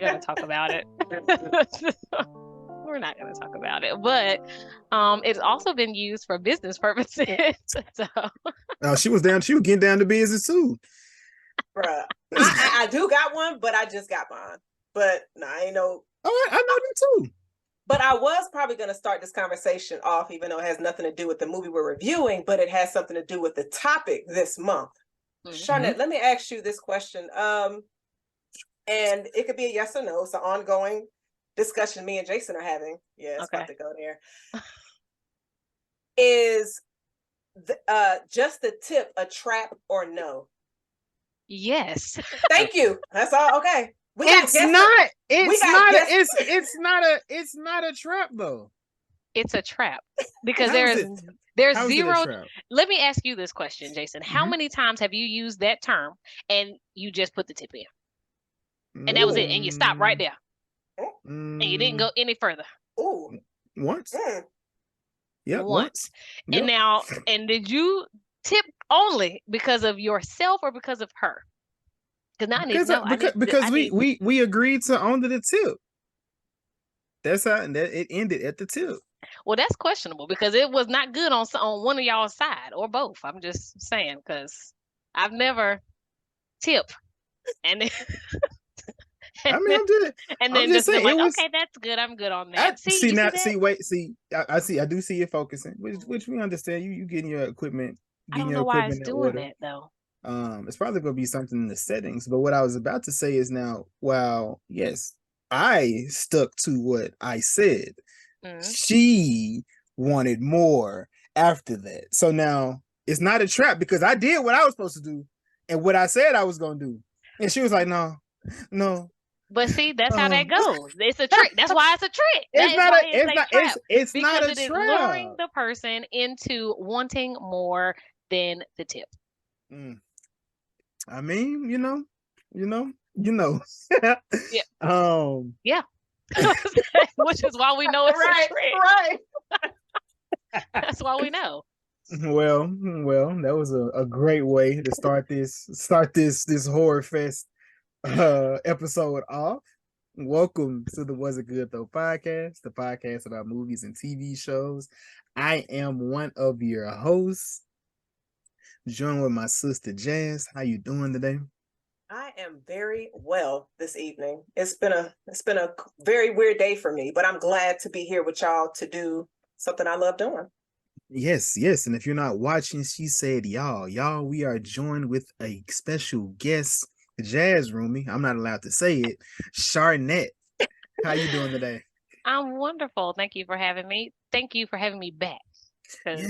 not going to talk about it. We're not going to talk about it. But it's also been used for business purposes. So She was getting down to business too. Bruh. I do got one, but I just got mine. But no, I ain't no. Oh, I know them too. But I was probably going to start this conversation off, even though it has nothing to do with the movie we're reviewing, but it has something to do with the topic this month. Sharnette, let me ask you this question. And it could be a yes or no. It's an ongoing discussion me and Jason are having. Yeah, it's about to go there. Is just the tip a trap or no? Yes. Thank you. That's all. Okay. It's not a trap though. It's a trap because there's zero. Let me ask you this question, Jason. How many times have you used that term and you just put the tip in? And that was it. And you stopped right there. And you didn't go any further. Once. Yeah, once. Yep. And did you tip only because of yourself or because of her? Because we agreed to onto the tip. That's how it ended at the tip. Well, that's questionable because it was not good on one of y'all's side or both. I'm just saying because I've never tipped and then, I do just been like, okay, that's good. I'm good on that. I do see you focusing, which we understand. You getting your equipment. I don't know why it's doing that though. It's probably going to be something in the settings. But what I was about to say is now, well, yes, I stuck to what I said. She wanted more after that. So now it's not a trap because I did what I was supposed to do and what I said I was going to do. And she was like, no. But see, that's how that goes. It's a trick. That's why it's a trick. It's not a trap. It is luring the person into wanting more than the tip. I mean, you know. Yeah. Yeah. Which is why we know it's a trick. Right. That's why we know. Well, that was a great way to start this horror fest episode off. Welcome to the Was It Good Though podcast, the podcast about movies and TV shows. I am one of your hosts, joined with my sister Jazz. How you doing today? I am very well this evening. It's been a very weird day for me, but I'm glad to be here with y'all to do something I love doing. Yes. And if you're not watching, she said, y'all, we are joined with a special guest, Jazz Roomie. I'm not allowed to say it. Sharnette. How you doing today? I'm wonderful. Thank you for having me. Thank you for having me back. Because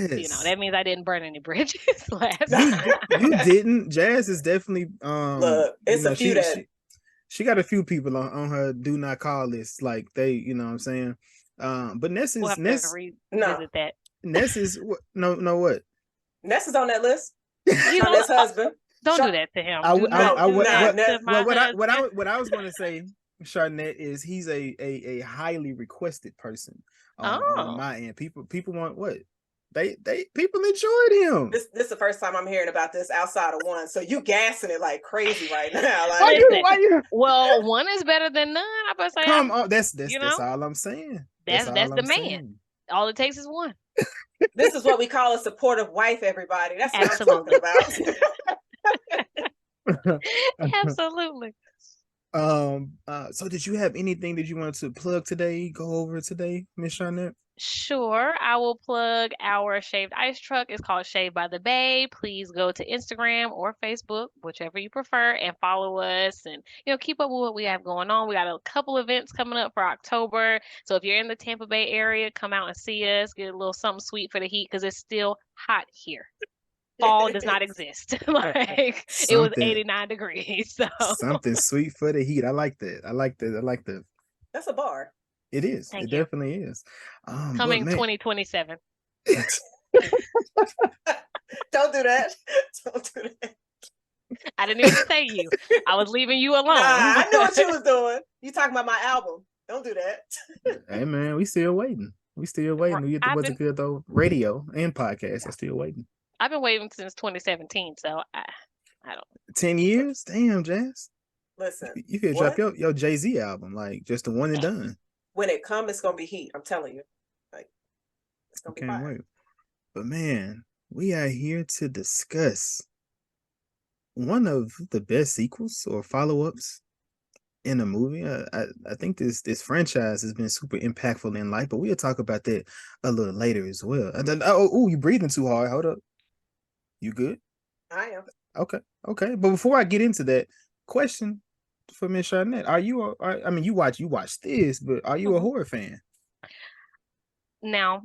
that means I didn't burn any bridges last time. You didn't. Jazz is definitely look, it's a few she got a few people on her do not call list. Like they, you know what I'm saying? But Ness is that. Ness is what? No, what? Ness is on that list. Ness' husband. Don't do that to him. What I was going to say, Sharnette, is he's a highly requested person on my end. People want what? They people enjoyed him. This is the first time I'm hearing about this outside of one. So you gassing it like crazy right now. Like, why you? Well, one is better than none. I'm gonna say. Come on, that's all I'm saying. That's the man. All it takes is one. This is what we call a supportive wife, everybody. That's what I'm talking about. Absolutely. So did you have anything that you wanted to plug today, go over today, Miss Sharnette? Sure. I will plug our shaved ice truck. It's called Shaved by the Bay. Please go to Instagram or Facebook, whichever you prefer, and follow us and keep up with what we have going on. We got a couple events coming up for October. So if you're in the Tampa Bay area, come out and see us, get a little something sweet for the heat because it's still hot here. Fall does not exist. It was 89 degrees. So something sweet for the heat. I like that. I like that. That's a bar. It is. It definitely is. Coming 2027. Don't do that. Don't do that. I didn't even say you. I was leaving you alone. I knew what you was doing. You talking about my album. Don't do that. Hey man, we still waiting. We get the Was It Good Though radio and podcast. I'm still waiting. I've been waiting since 2017, so I don't. 10 years? Damn, Jazz. Listen, You could drop your Jay-Z album, like just the one and done. When it comes, it's gonna be heat. I'm telling you, like it's gonna be fire. Wait. But man, we are here to discuss one of the best sequels or follow-ups in a movie. I think this franchise has been super impactful in life, but we'll talk about that a little later as well. And then, you breathing too hard. Hold up. You good? I am. Okay. But before I get into that, question for Miss Charnette: I mean, you watch this, but are you a horror fan? Now,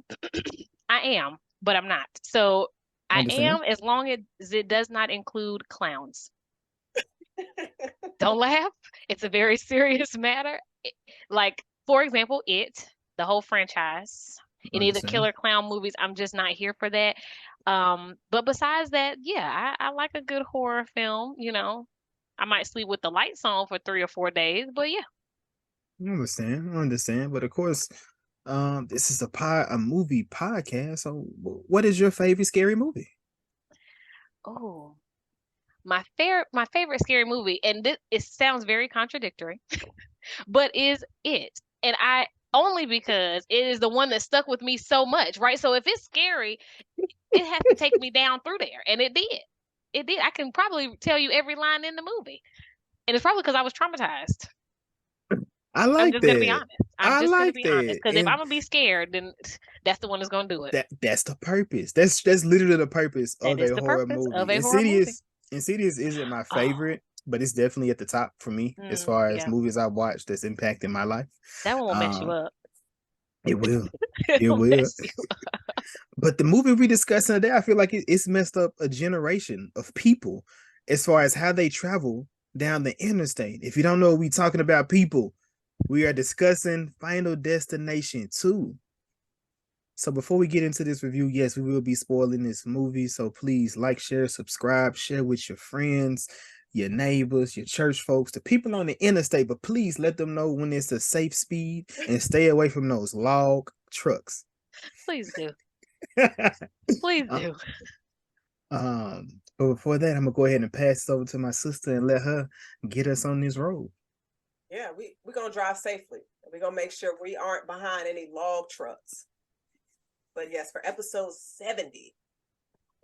I am, but I'm not. So I am as long as it does not include clowns. Don't laugh. It's a very serious matter. Like, for example, the whole franchise, any of the killer clown movies, I'm just not here for that. But besides that, yeah, I like a good horror film, you know. I might sleep with the lights on for 3 or 4 days, but yeah. I understand. But of course, this is a movie podcast. So what is your favorite scary movie? Oh, my favorite scary movie, and it sounds very contradictory, but is it. And I only because it is the one that stuck with me so much, right? So if it's scary, it has to take me down through there, and it did. It did. I can probably tell you every line in the movie, and it's probably because I was traumatized. I like I'm just gonna be honest. I'm just gonna be honest, because if I'm gonna be scared, then that's the one that's gonna do it. That's the purpose. That's literally the purpose of a horror movie. Insidious isn't my favorite, but it's definitely at the top for me as far as movies I've watched that's impacted my life. That one will mess you up. It will. It will. But the movie we're discussing today, I feel like it's messed up a generation of people as far as how they travel down the interstate. If you don't know, we're talking about people. We are discussing Final Destination 2. So before we get into this review, yes, we will be spoiling this movie. So please like, share, subscribe, share with your friends, your neighbors, your church folks, the people on the interstate. But please let them know when it's a safe speed and stay away from those log trucks. Please do. Please do. But before that, I'm gonna go ahead and pass it over to my sister and let her get us on this road. Yeah, we're gonna drive safely. We're gonna make sure we aren't behind any log trucks. But yes, for episode 70.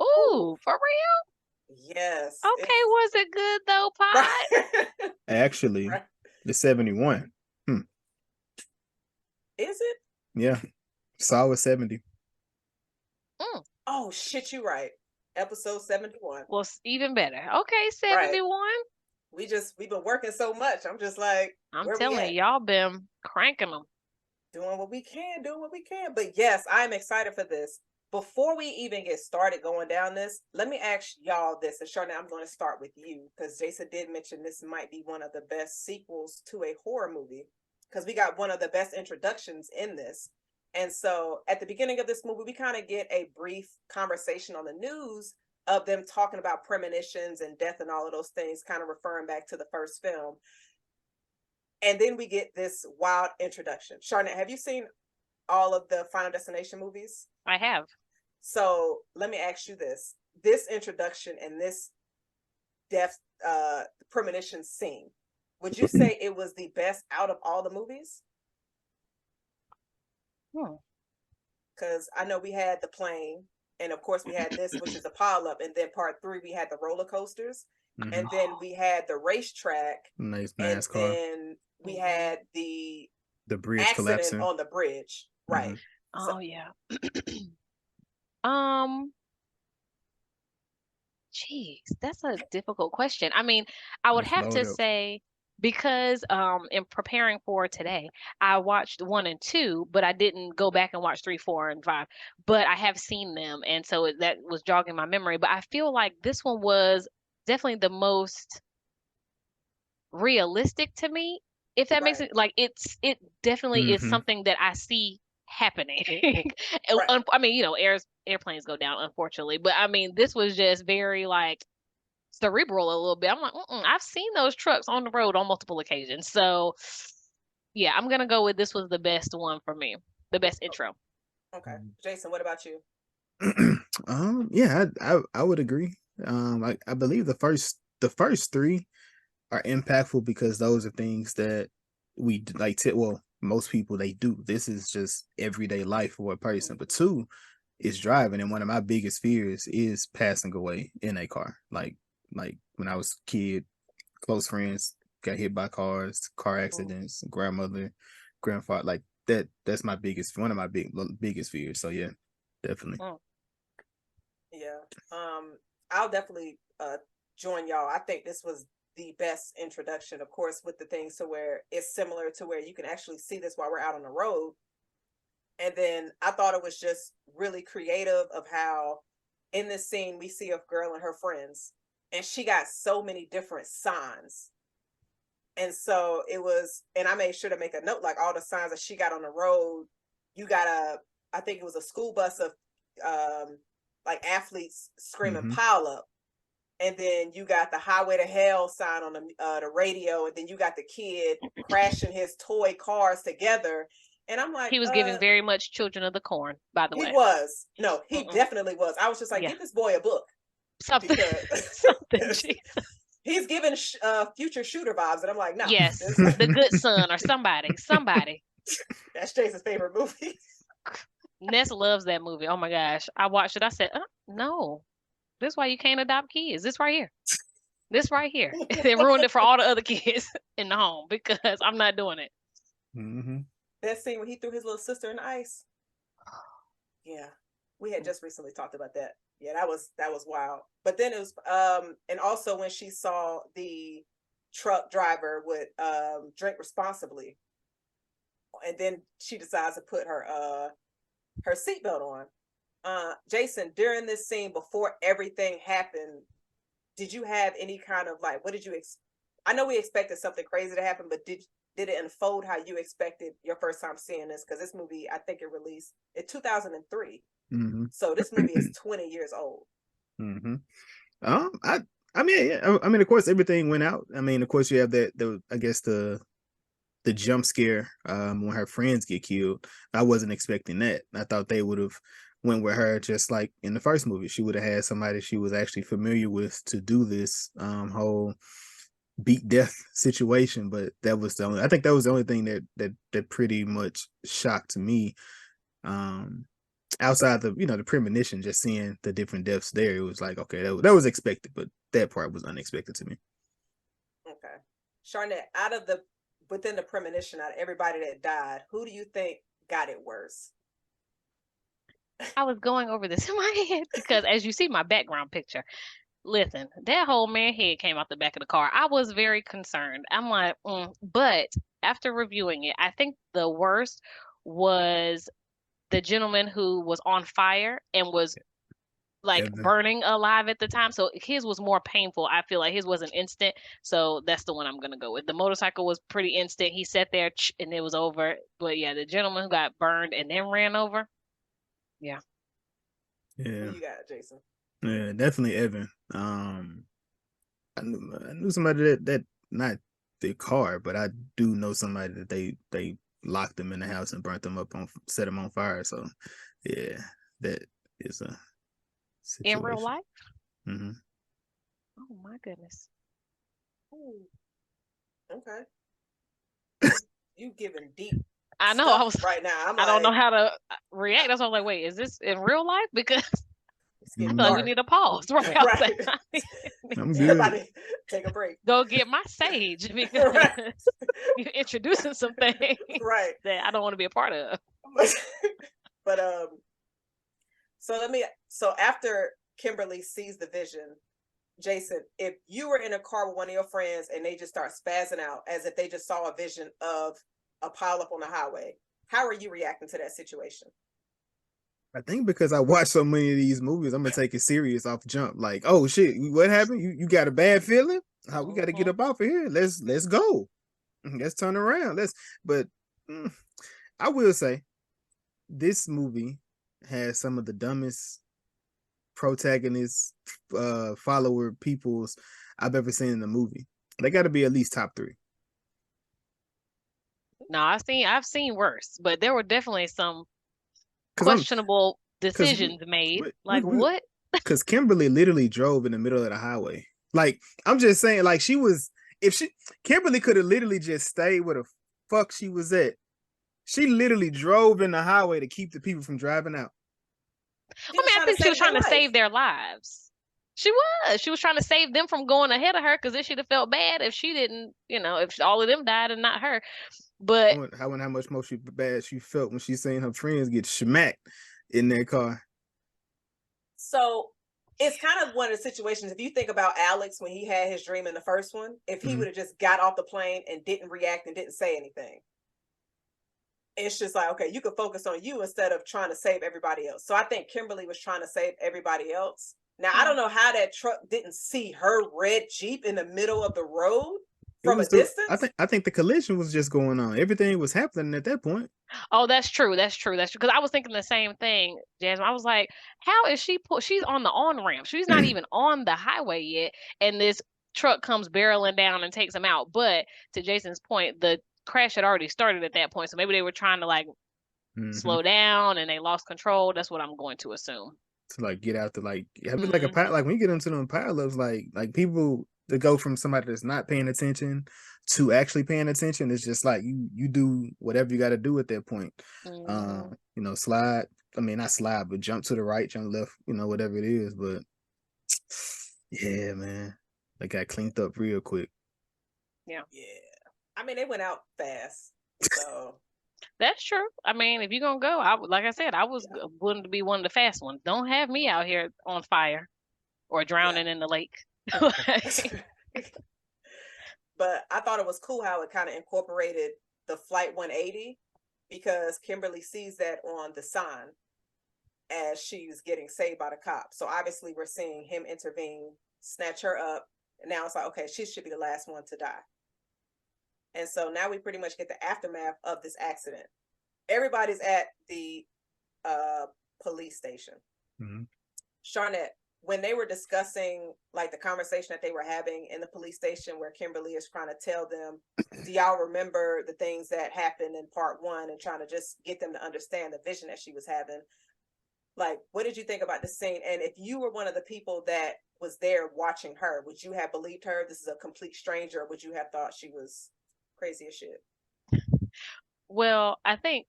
Ooh, for real? Yes. Okay, was it good though, Pod? Right. Actually, right. The 71. Is it? Yeah. Saw was 70. Oh shit, you right. Episode 71. Well, even better. Okay, 71. Right. We've been working so much. I'm just like, I'm telling you, y'all been cranking them. Doing what we can. But yes, I'm excited for this. Before we even get started going down this, let me ask y'all this. And Charnette, I'm going to start with you because Jason did mention this might be one of the best sequels to a horror movie because we got one of the best introductions in this. And so at the beginning of this movie, we kind of get a brief conversation on the news of them talking about premonitions and death and all of those things, kind of referring back to the first film. And then we get this wild introduction. Charnette, have you seen all of the Final Destination movies? I have. So let me ask you this. This introduction and this death premonition scene, would you say it was the best out of all the movies? Because I know we had the plane, and of course we had this, which is a pile-up, and then part 3, we had the roller coasters, and then we had the racetrack. Nice NASCAR. And then we had the bridge accident collapsing on the bridge. Right. Oh yeah. Geez, that's a difficult question. I mean, I would have to say because in preparing for today, I watched 1 and 2, but I didn't go back and watch 3, 4, and 5. But I have seen them, and so that was jogging my memory. But I feel like this one was definitely the most realistic to me, if that makes it. Like it definitely is something that I see happening. I mean, you know, airplanes go down, unfortunately, but I mean, this was just very like cerebral a little bit. I'm like, I've seen those trucks on the road on multiple occasions. So yeah, I'm gonna go with this was the best one for me, the best intro. Okay, Jason, what about you? Yeah, I would agree. I believe the first 3 are impactful because those are things that we like. Well, most people they do. This is just everyday life for a person. But two is driving, and one of my biggest fears is passing away in a car. Like when I was a kid, close friends got hit by cars, car accidents, grandmother, grandfather, like that. That's my biggest, one of my biggest fears. So yeah, definitely. Yeah. I'll definitely join y'all. I think this was the best introduction, of course, with the things to where it's similar to where you can actually see this while we're out on the road. And then I thought it was just really creative of how in this scene we see a girl and her friends, and she got so many different signs. And so it was, and I made sure to make a note, like all the signs that she got on the road. You got I think it was a school bus of like athletes screaming pile up. And then you got the highway to hell sign on the radio. And then you got the kid crashing his toy cars together. And I'm like, he was giving very much Children of the Corn, by the way. He was. No, he definitely was. I was just like, give this boy a book. Something. Something. He's giving future shooter vibes. And I'm like, no. Yes, The Good Son or somebody. That's Jason's favorite movie. Ness loves that movie. Oh my gosh. I watched it. I said, no. This is why you can't adopt kids. This right here. They ruined it for all the other kids in the home because I'm not doing it. That scene when he threw his little sister in the ice. Yeah. We had just recently talked about that. Yeah, that was wild. But then it was and also when she saw the truck driver would drink responsibly. And then she decides to put her seatbelt on. Jason, during this scene, before everything happened, did you have any kind of like, what did you I know we expected something crazy to happen, but did it unfold how you expected your first time seeing this? Because this movie, I think it released in 2003. So this movie is 20 years old. I mean, of course, everything went out. I mean, of course, you have I guess the jump scare when her friends get killed. I wasn't expecting that. I thought they would have went with her just like in the first movie. She would have had somebody she was actually familiar with to do this whole beat death situation. But that was I think that was the only thing that pretty much shocked me. Outside the premonition, just seeing the different deaths there, it was like, okay, that was expected, but that part was unexpected to me. Okay. Sharnette, within the premonition, out of everybody that died, who do you think got it worse? I was going over this in my head because as you see my background picture, listen, that whole man head came out the back of the car. I was very concerned. I'm like, but after reviewing it, I think the worst was the gentleman who was on fire and was like burning alive at the time. So his was more painful. I feel like his wasn't instant. So that's the one I'm going to go with. The motorcycle was pretty instant. He sat there and it was over. But yeah, the gentleman who got burned and then ran over. Yeah. Yeah. Who you got, Jason? Yeah, definitely Evan. I knew somebody that not their car, but I do know somebody that they locked them in the house and burnt them up set them on fire. So yeah, that is a situation. In real life? Oh my goodness. Ooh. Okay. You giving deep. I know. I was right now. I don't know how to react. That's why I was like, wait, is this in real life? Because I feel like we need a pause. Right. I'm good. Take a break. Go get my sage because you're introducing some things that I don't want to be a part of. But so after Kimberly sees the vision, Jason, if you were in a car with one of your friends and they just start spazzing out as if they just saw a vision of a pile up on the highway, how are you reacting to that situation? I think because I watched so many of these movies, I'm gonna take it serious off jump. Like, oh shit, what happened? You got a bad feeling? We got to get up off of here. Let's go. Let's turn around. But I will say, this movie has some of the dumbest protagonist follower peoples I've ever seen in a movie. They got to be at least top 3. No, I've seen worse, but there were definitely some questionable decisions made. What? Because Kimberly literally drove in the middle of the highway. Like, I'm just saying, like, she was Kimberly could have literally just stayed where the fuck she was at. She literally drove in the highway to keep the people from driving out. She was I trying to think she was save their trying to life. save their lives. She was. She was trying to save them from going ahead of her because then she'd have felt bad if she didn't, if all of them died and not her. But How much more bad she felt when she seen her friends get smacked in their car. So it's kind of one of the situations, if you think about Alex when he had his dream in the first one, if he would have just got off the plane and didn't react and didn't say anything. It's just like, okay, you could focus on you instead of trying to save everybody else. So I think Kimberly was trying to save everybody else. Now, I don't know how that truck didn't see her red Jeep in the middle of the road from a distance. I think the collision was just going on. Everything was happening at that point. Oh, that's true. That's true. Because I was thinking the same thing, Jasmine. I was like, how is she she's on the on-ramp. She's not even on the highway yet. And this truck comes barreling down and takes them out. But to Jason's point, the crash had already started at that point. So maybe they were trying to slow down and they lost control. That's what I'm going to assume. To get out to have it like a pilot. Like when you get into them pileups, like people that go from somebody that's not paying attention to actually paying attention, it's just like you do whatever you got to do at that point. Slide. I mean, not slide, but jump to the right, jump left. Whatever it is. But yeah, man, they got cleaned up real quick. Yeah. I mean, they went out fast, so. That's true. I mean, if you're gonna go, like I said, I was willing to be one of the fast ones. Don't have me out here on fire or drowning in the lake. But I thought it was cool how it kind of incorporated the Flight 180 because Kimberly sees that on the sign as she's getting saved by the cop. So obviously we're seeing him intervene, snatch her up, and now it's like, okay, she should be the last one to die. And so now we pretty much get the aftermath of this accident. Everybody's at the police station. Sharnette, when they were discussing the conversation that they were having in the police station where Kimberly is trying to tell them, do y'all remember the things that happened in part 1 and trying to just get them to understand the vision that she was having? What did you think about the scene? And if you were one of the people that was there watching her, would you have believed her? This is a complete stranger. Or would you have thought she was crazy as shit? Well, I think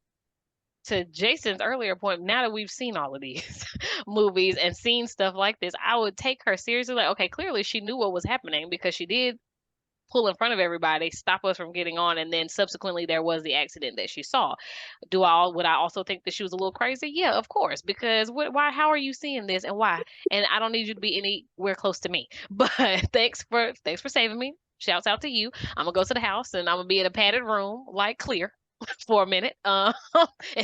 to Jason's earlier point, now that we've seen all of these movies and seen stuff like this, I would take her seriously. Okay, clearly she knew what was happening because she did pull in front of everybody, stop us from getting on, and then subsequently there was the accident that she saw. Would I also think that she was a little crazy? Yeah, of course, because why? How are you seeing this, and why? And I don't need you to be anywhere close to me. But thanks for saving me. Shouts out to you. I'm gonna go to the house and I'm gonna be in a padded room, clear, for a minute, and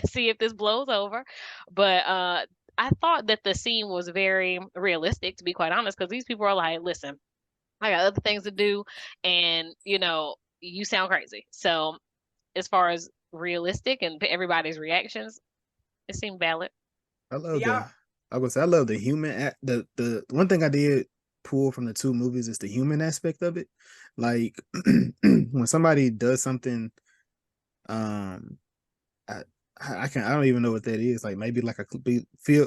see if this blows over. But I thought that the scene was very realistic, to be quite honest, because these people are like, listen, I got other things to do, and you sound crazy. So as far as realistic and everybody's reactions, it seemed valid. I love I love the human. The one thing I did pull from the two movies is the human aspect of it. When somebody does something, I don't even know what that is. Maybe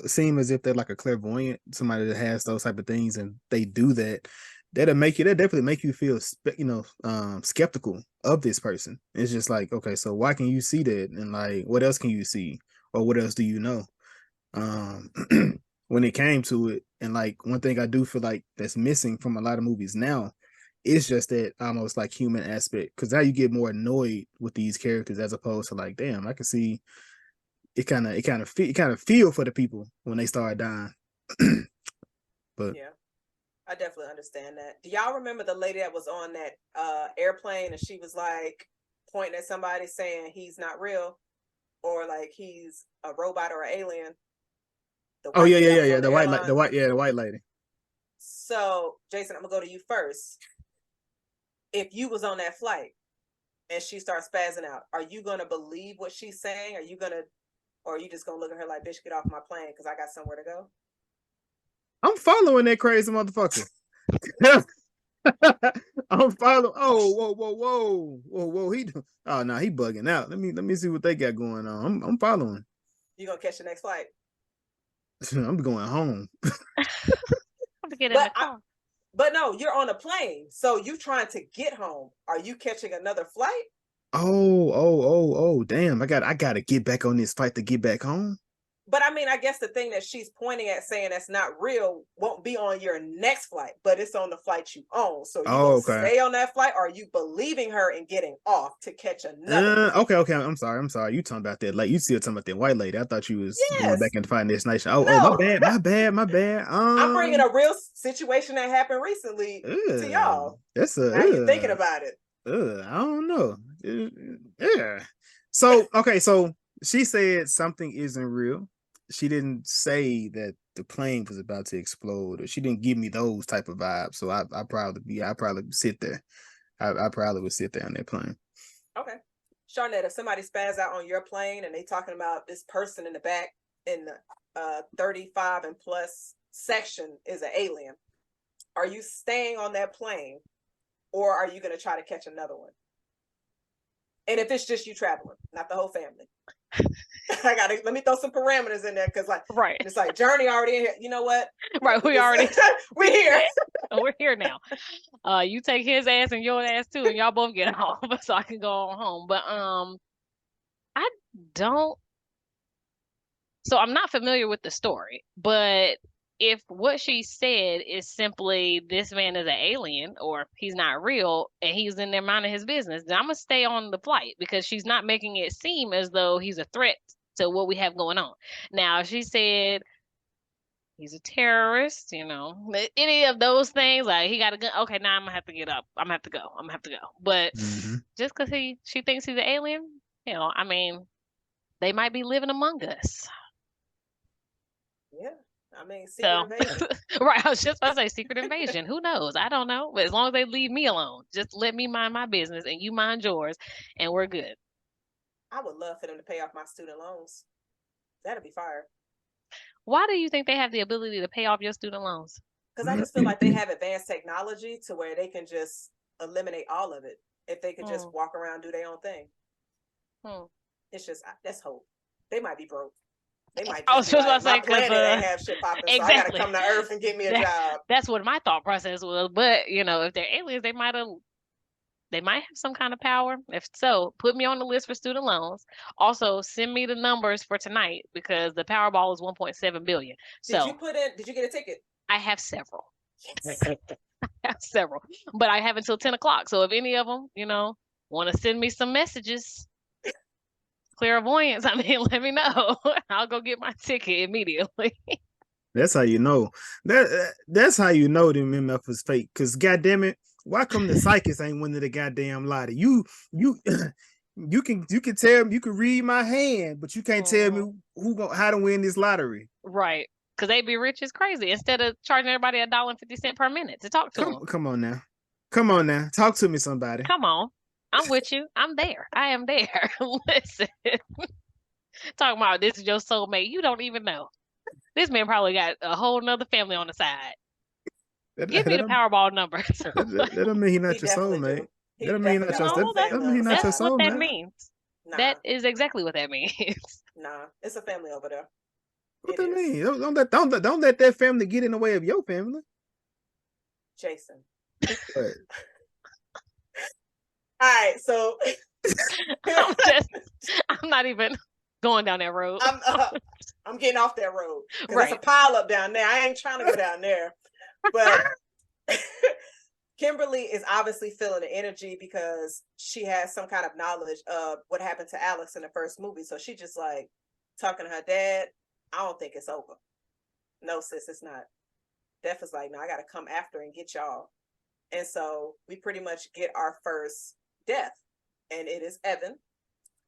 seem as if they're like a clairvoyant, somebody that has those type of things, and they do that. That'll definitely make you feel skeptical of this person. It's just okay, so why can you see that, and what else can you see, or what else do you know? When it came to it, and one thing I do feel like that's missing from a lot of movies now, it's just that almost human aspect, because now you get more annoyed with these characters as opposed to damn, I can see it kind of feel for the people when they start dying. But yeah, I definitely understand that. Do y'all remember the lady that was on that airplane and she was pointing at somebody saying he's not real, or he's a robot or an alien? Oh yeah. The white lady. So Jason, I'm gonna go to you first. If you was on that flight and she starts spazzing out, are you gonna believe what she's saying? Or are you just gonna look at her like, bitch, get off my plane because I got somewhere to go? I'm following that crazy motherfucker. I'm following. Oh, whoa. He bugging out. Let me see what they got going on. I'm following. You gonna catch the next flight? I'm going home. I'm get in the car. But no, you're on a plane, so you trying to get home. Are you catching another flight? Oh, damn. I gotta get back on this flight to get back home. But I mean, I guess the thing that she's pointing at saying that's not real won't be on your next flight, but it's on the flight you own. So you gonna Okay. stay on that flight, or are you believing her and getting off to catch another flight? Okay. I'm sorry. You talking about that? Like you still talking about that white lady? I thought you was going back Yes. and finding this nation. No. Oh, my bad. I'm bringing a real situation that happened recently to y'all. That's Now you thinking about it. I don't know. Yeah. So okay, so she said something isn't real. She didn't say that the plane was about to explode, or she didn't give me those type of vibes. So I probably sit there. I probably would sit there on that plane. Okay. Sharnette, if somebody spaz out on your plane and they talking about this person in the back in the 35 and plus section is an alien, are you staying on that plane, or are you going to try to catch another one? And if it's just you traveling, not the whole family. Let me throw some parameters in there, because like, right, it's like Journey already in here. You know what? Right, we're here. We're here now. You take his ass and your ass too, and y'all both get home, so I can go on home. But I don't. So I'm not familiar with the story, but if what she said is simply this man is an alien or he's not real and he's in there minding his business, then I'm gonna stay on the flight, because she's not making it seem as though he's a threat to what we have going on. Now, if she said he's a terrorist, any of those things, like he got a gun, okay, now I'm gonna have to get up. I'm gonna have to go. But just because she thinks he's an alien, I mean, they might be living among us. Yeah. I mean, secret invasion. Right, I was just about to say secret invasion. Who knows? I don't know. But as long as they leave me alone, just let me mind my business and you mind yours, and we're good. I would love for them to pay off my student loans. That'd be fire. Why do you think they have the ability to pay off your student loans? Because I just feel like they have advanced technology to where they can just eliminate all of it if they could just walk around, do their own thing. It's just, that's hope. They might be broke. They might just my planet ain't have shit popping, exactly. So I gotta come to Earth and get me a job. That's what my thought process was. But if they're aliens, they might have some kind of power. If so, put me on the list for student loans. Also, send me the numbers for tonight, because the Powerball is 1.7 billion. Did you get a ticket? I have several. Yes. I have several, but I have until 10 o'clock. So if any of them, want to send me some messages, clairvoyance, let me know. I'll go get my ticket immediately. That's how you know. That's how you know them MF is fake. Cause goddamn it, why come the psychics ain't winning the goddamn lottery? You can tell me, you can read my hand, but you can't tell me how to win this lottery. Right. Because they be rich as crazy, instead of charging everybody $1.50 per minute to talk to them. Come on now. Talk to me, somebody. Come on. I'm with you. I'm there. I am there. Listen. Talking about this is your soulmate. You don't even know. This man probably got a whole nother family on the side. Give me the Powerball number. That don't mean he's not your soulmate. That don't mean he's not your soulmate. That's what that means. Nah. That is exactly what that means. Nah, it's a family over there. What that mean? Don't let that family get in the way of your family. Jason. All right, so I'm not even going down that road. I'm getting off that road. Right. There's a pile up down there. I ain't trying to go down there. But Kimberly is obviously feeling the energy because she has some kind of knowledge of what happened to Alex in the first movie. So she just like talking to her dad. I don't think it's over. No, sis, it's not. Def is like, no, I got to come after and get y'all. And so we pretty much get our first death. And it is Evan,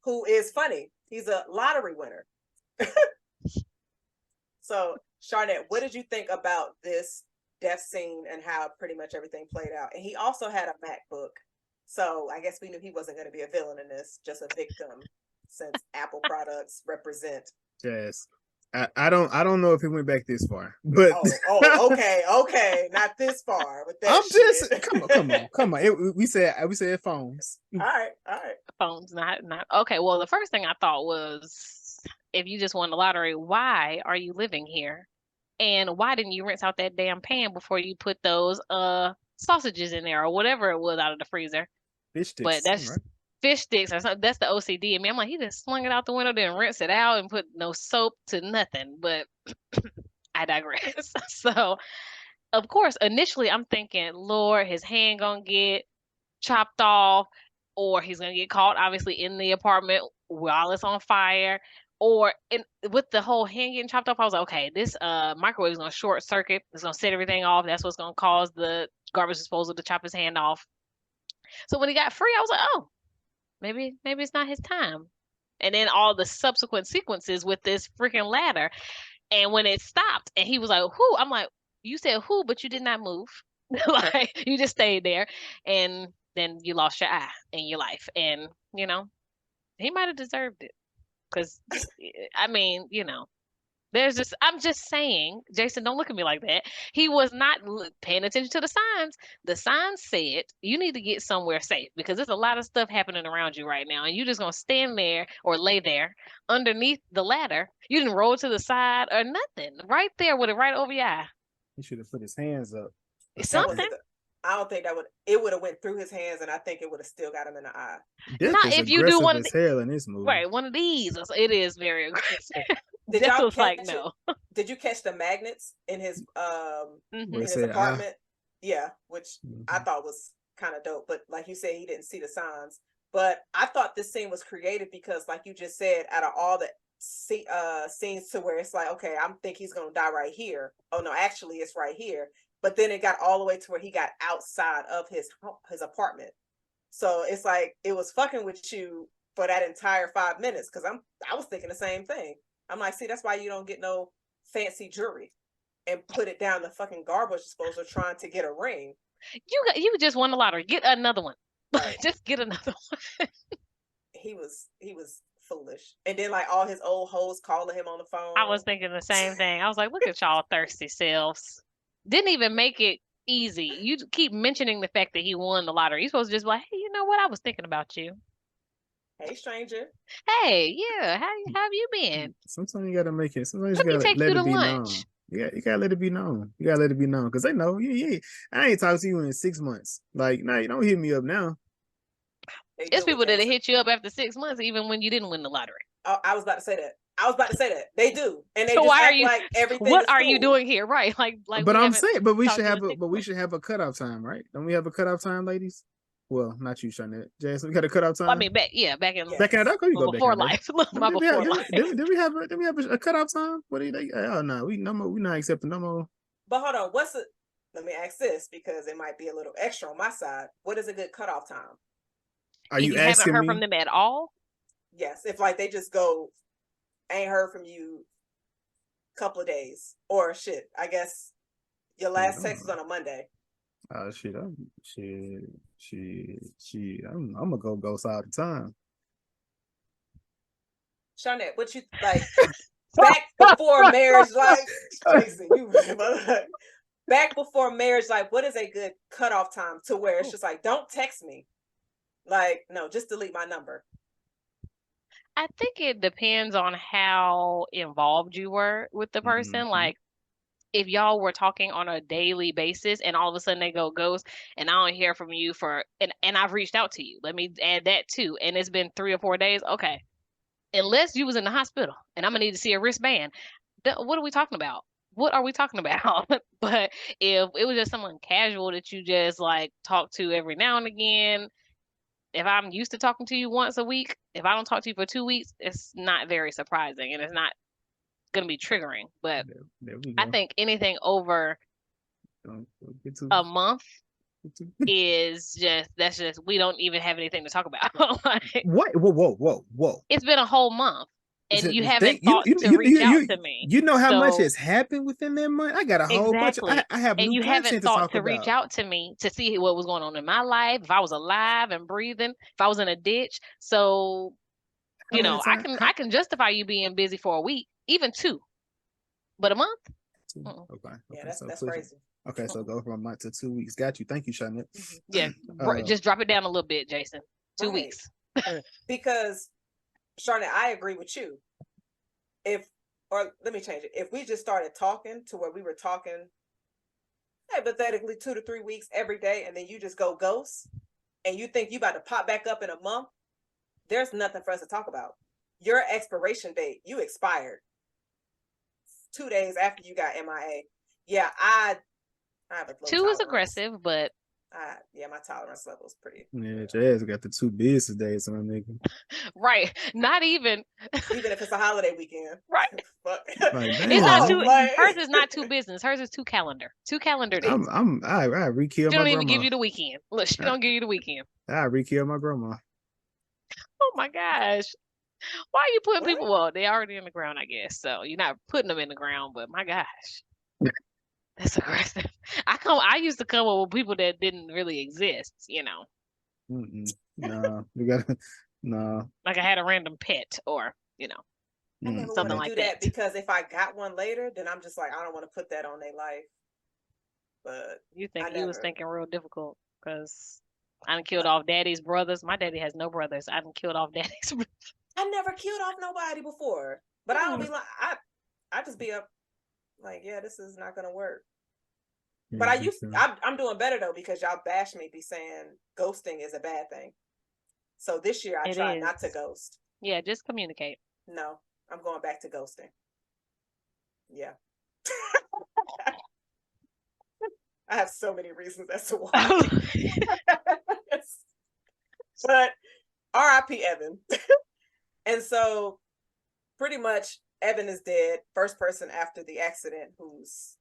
who is funny. He's a lottery winner. So, Sharnette, what did you think about this death scene and how pretty much everything played out? And he also had a MacBook. So I guess we knew he wasn't going to be a villain in this, just a victim, since Apple products represent. Yes. I don't know if he went back this far, but okay, not this far. With that, I'm just come on. We said phones. All right. Phones, not okay. Well, the first thing I thought was, if you just won the lottery, why are you living here? And why didn't you rinse out that damn pan before you put those sausages in there or whatever it was out of the freezer? Fish But sticks, that's right? fish sticks or something. That's the OCD in me. I'm like, he just slung it out the window, didn't rinse it out and put no soap to nothing. But I digress. So, of course, initially I'm thinking, Lord, his hand gonna get chopped off, or he's gonna get caught obviously in the apartment while it's on fire. Or with the whole hand getting chopped off, I was like, okay, this microwave is gonna short circuit. It's gonna set everything off. That's what's gonna cause the garbage disposal to chop his hand off. So when he got free, I was like, oh, maybe it's not his time. And then all the subsequent sequences with this freaking ladder. And when it stopped and he was like, who? I'm like, you said who, but you did not move. Like you just stayed there. And then you lost your eye in your life. And, he might have deserved it. Because, I mean, I'm just saying, Jason, don't look at me like that. He was not paying attention to the signs. The signs said you need to get somewhere safe because there's a lot of stuff happening around you right now, and you just gonna stand there or lay there underneath the ladder. You didn't roll to the side or nothing. Right there with it right over your eye. He should have put his hands up. Something. I don't think it would have went through his hands, and I think it would have still got him in the eye. Not if you do one as hell in this movie. Right, one of these. It is very aggressive. Did y'all Did you catch the magnets in his in his apartment? Yeah, which I thought was kind of dope. But like you said, he didn't see the signs. But I thought this scene was creative because, like you just said, out of all the scenes to where it's like, okay, I'm think he's gonna die right here. Oh no, actually, it's right here. But then it got all the way to where he got outside of his apartment. So it's like it was fucking with you for that entire 5 minutes because I was thinking the same thing. I'm like, see, that's why you don't get no fancy jewelry and put it down the fucking garbage disposal trying to get a ring. You just won the lottery. Get another one. Just get another one. He was foolish. And then like all his old hoes calling him on the phone. I was thinking the same thing. I was like, look at y'all thirsty selves. Didn't even make it easy. You keep mentioning the fact that he won the lottery. You're supposed to just be like, hey, you know what? I was thinking about you. Hey, stranger. Hey, yeah. How have you been? Sometimes you gotta make it. Sometimes you gotta let it be known. You gotta let it be known. You gotta let it be known because they know. Yeah. I ain't talked to you in 6 months. Like, nah, you don't hit me up now. It's people that hit you up after 6 months, even when you didn't win the lottery. Oh, I was about to say that. They do, and they so just why act like everything. What are you doing here, right? Like. But I'm saying, but we should have a cutoff time, right? Don't we have a cutoff time, ladies? Well, not you, Shanette. Jason, we got a cutoff time. Well, I mean, back in before life. Did we have a cutoff time? What do you think? Oh no, we're not accepting no more. But hold on, let me ask this because it might be a little extra on my side. What is a good cutoff time? Are you asking haven't heard from them at all? Yes, if like they just go, ain't heard from you couple of days or shit. I guess your last text was on a Monday. Shit, I'm gonna go ghost all the time. Shanette, what you like back before marriage life? Crazy, back before marriage life. What is a good cutoff time to where it's just like, don't text me, like no, just delete my number. I think it depends on how involved you were with the person. Mm-hmm. Like, if y'all were talking on a daily basis and all of a sudden they go ghost and I don't hear from you and I've reached out to you. Let me add that too. And it's been 3 or 4 days. Okay. Unless you was in the hospital and I'm going to need to see a wristband. What are we talking about? What are we talking about? But if it was just someone casual that you just like talk to every now and again, if I'm used to talking to you once a week, if I don't talk to you for 2 weeks, it's not very surprising and it's not going to be triggering. But I think anything over a month is that's just we don't even have anything to talk about. Like, what? Whoa! It's been a whole month, and you haven't thought to reach out to me. You know how much has happened within that month. I got a whole bunch. I have and new you haven't thought to reach out to me to see what was going on in my life. If I was alive and breathing, if I was in a ditch. So, I can justify you being busy for a week, even 2, but a month. Okay. Yeah, that's crazy. Okay, so go from a month to 2 weeks. Got you. Thank you, Shanette. Yeah, just drop it down a little bit, Jason. 2 weeks. Because, Shanette, I agree with you. or let me change it. If we just started talking to where we were talking hypothetically 2 to 3 weeks every day, and then you just go ghost, and you think you about to pop back up in a month, there's nothing for us to talk about. Your expiration date, you expired 2 days after you got MIA. Yeah, I have a low 2 tolerance. is aggressive, but yeah, my tolerance level is pretty. Yeah, Jazz got the 2 business days on nigga. right. Not even if it's a holiday weekend. Right. Like, It's not damn, 2. Hers is not 2 business. Hers is 2 calendar. 2 calendar days. I re-kill She my don't even grandma. give you the weekend. Look, she don't give you the weekend. I re-kill my grandma. Oh my gosh. Why are you putting What? people? Well, they already in the ground, I guess. So you're not putting them in the ground, but my gosh. That's aggressive. I used to come up with people that didn't really exist, you know. No, we gotta no. Like I had a random pet or, you know. I never want something to like do that that. because if I got one later, then I'm just like, I don't want to put that on their life. But You think I you was never- thinking real difficult because I done killed off daddy's brothers. My daddy has no brothers. I done killed off daddy's brothers. I never killed off nobody before. But I don't be like I just be up like, yeah, this is not gonna work. But I'm doing better though because y'all bash me be saying ghosting is a bad thing. So this year I tried not to ghost. Yeah, just communicate. No, I'm going back to ghosting. Yeah. I have so many reasons as to why. But R.I.P. Evan. And so pretty much Evan is dead. First person after the accident whose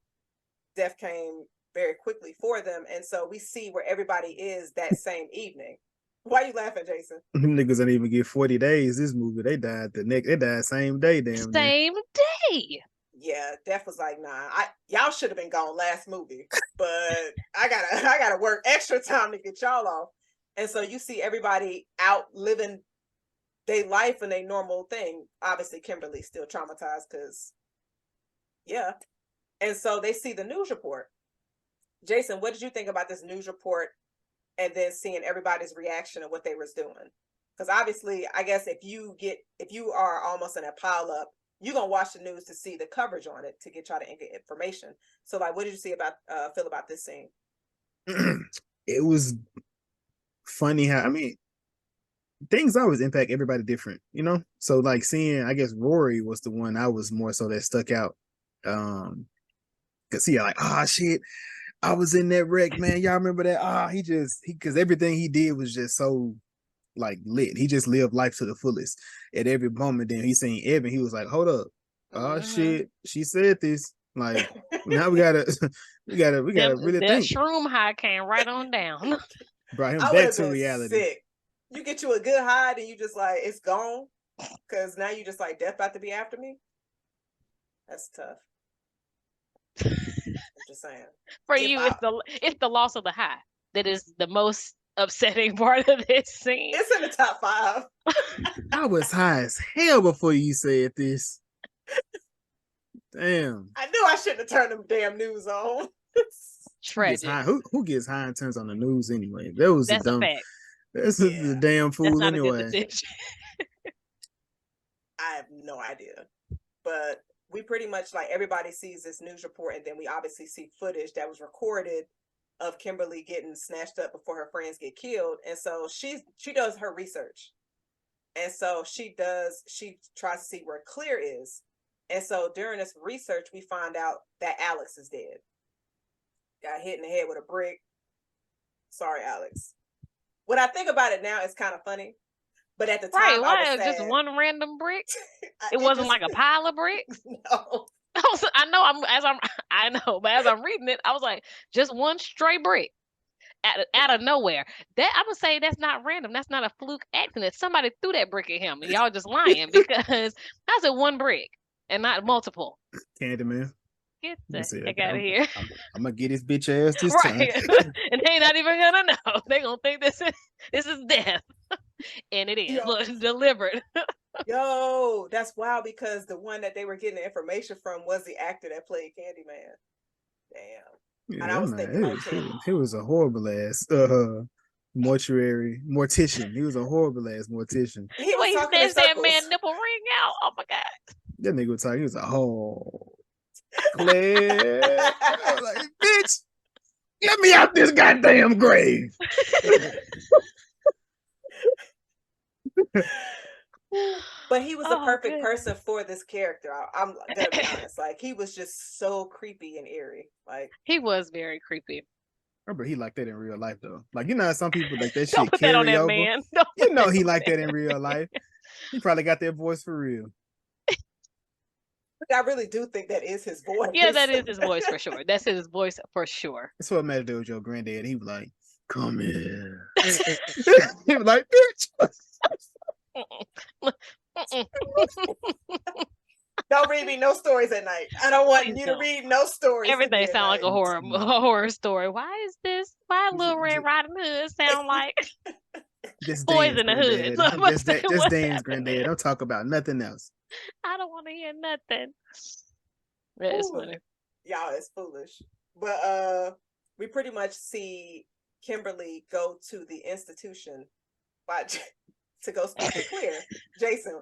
death came very quickly for them. And so we see where everybody is that same evening. Why are you laughing, Jason? Niggas didn't even get 40 days. This movie, they died same day, damn. Same day. Yeah, Def was like, nah, y'all should have been gone last movie, but I gotta work extra time to get y'all off. And so you see everybody out living their life and their normal thing. Obviously, Kimberly's still traumatized because, yeah. And so they see the news report. Jason, what did you think about this news report and then seeing everybody's reaction and what they was doing? Because obviously, I guess if you are almost in a pile up, you're gonna watch the news to see the coverage on it to get y'all to get information. So, like, what did you feel about this scene? It was funny how things always impact everybody different, you know. So, like, seeing, I guess Rory was the one I was more so that stuck out, because like, shit, I was in that wreck, man. Y'all remember that? Because everything he did was just so like lit. He just lived life to the fullest at every moment. Then he seen Evan. He was like, hold up. Shit. She said this. Like, now we gotta really that think. Shroom high came right on down. Brought him back to reality. Sick. You get you a good high and you just like, it's gone. Cause now you just like, death about to be after me. That's tough. I'm just saying. For you, it's the loss of the high that is the most upsetting part of this scene. It's in the top 5. I was high as hell before you said this. Damn. I knew I shouldn't have turned them damn news on. Tragic. Who gets high and turns on the news anyway? That's a fact. That's the damn fool. That's not anyway. A good decision. I have no idea. But we pretty much, like, everybody sees this news report, and then we obviously see footage that was recorded of Kimberly getting snatched up before her friends get killed. And so she does her research. And so she tries to see where Clear is. And so during this research, we find out that Alex is dead. Got hit in the head with a brick. Sorry, Alex. When I think about it now, it's kind of funny. But at the time, why I was sad. Just one random brick? It wasn't like a pile of bricks. No. I know, but as I'm reading it, I was like, just one stray brick out of nowhere. That I'm gonna say that's not random. That's not a fluke accident. Somebody threw that brick at him, and y'all just lying because that's a one brick and not multiple. Candyman. Get the heck out of here. I'm gonna get his bitch ass this time. And they not even gonna know. They gonna think this is death. And it is. Look, delivered. Yo, that's wild because the one that they were getting the information from was the actor that played Candyman. Damn. Yeah, and I was thinking he was a horrible ass mortician. He was a horrible ass mortician. He was that man nipple ring out. Oh my God. That nigga was talking. He was like, "Oh, Claire." I was like, "Bitch, get me out this goddamn grave." But he was a perfect goodness. person for this character. I'm gonna be honest. Like, he was just so creepy and eerie. Like, He was very creepy. Remember, he like that in real life though. Like, you know how some people like that Don't shit put that on carry that over. man. Don't You put know that he on like that that in real life. He probably got that voice for real. I really do think that is his voice. Yeah, that is his voice for sure. That's his voice for sure. That's what matter to do with your granddad. He was like, "Come here." He was like, "Bitch." Don't read me no stories at night. I don't want Please you don't. to read no stories. Everything to me sounds like a horror story. Why is this? Why Little Red Riding Hood sound like Just Boys dance, in the Hood? granddad. So I must say, Just what's dance, happening? granddad. Don't talk about nothing else. I don't want to hear nothing. Yeah, it's funny. Y'all, it's foolish. But we pretty much see Kimberly go to the institution to go speak to Claire. Jason,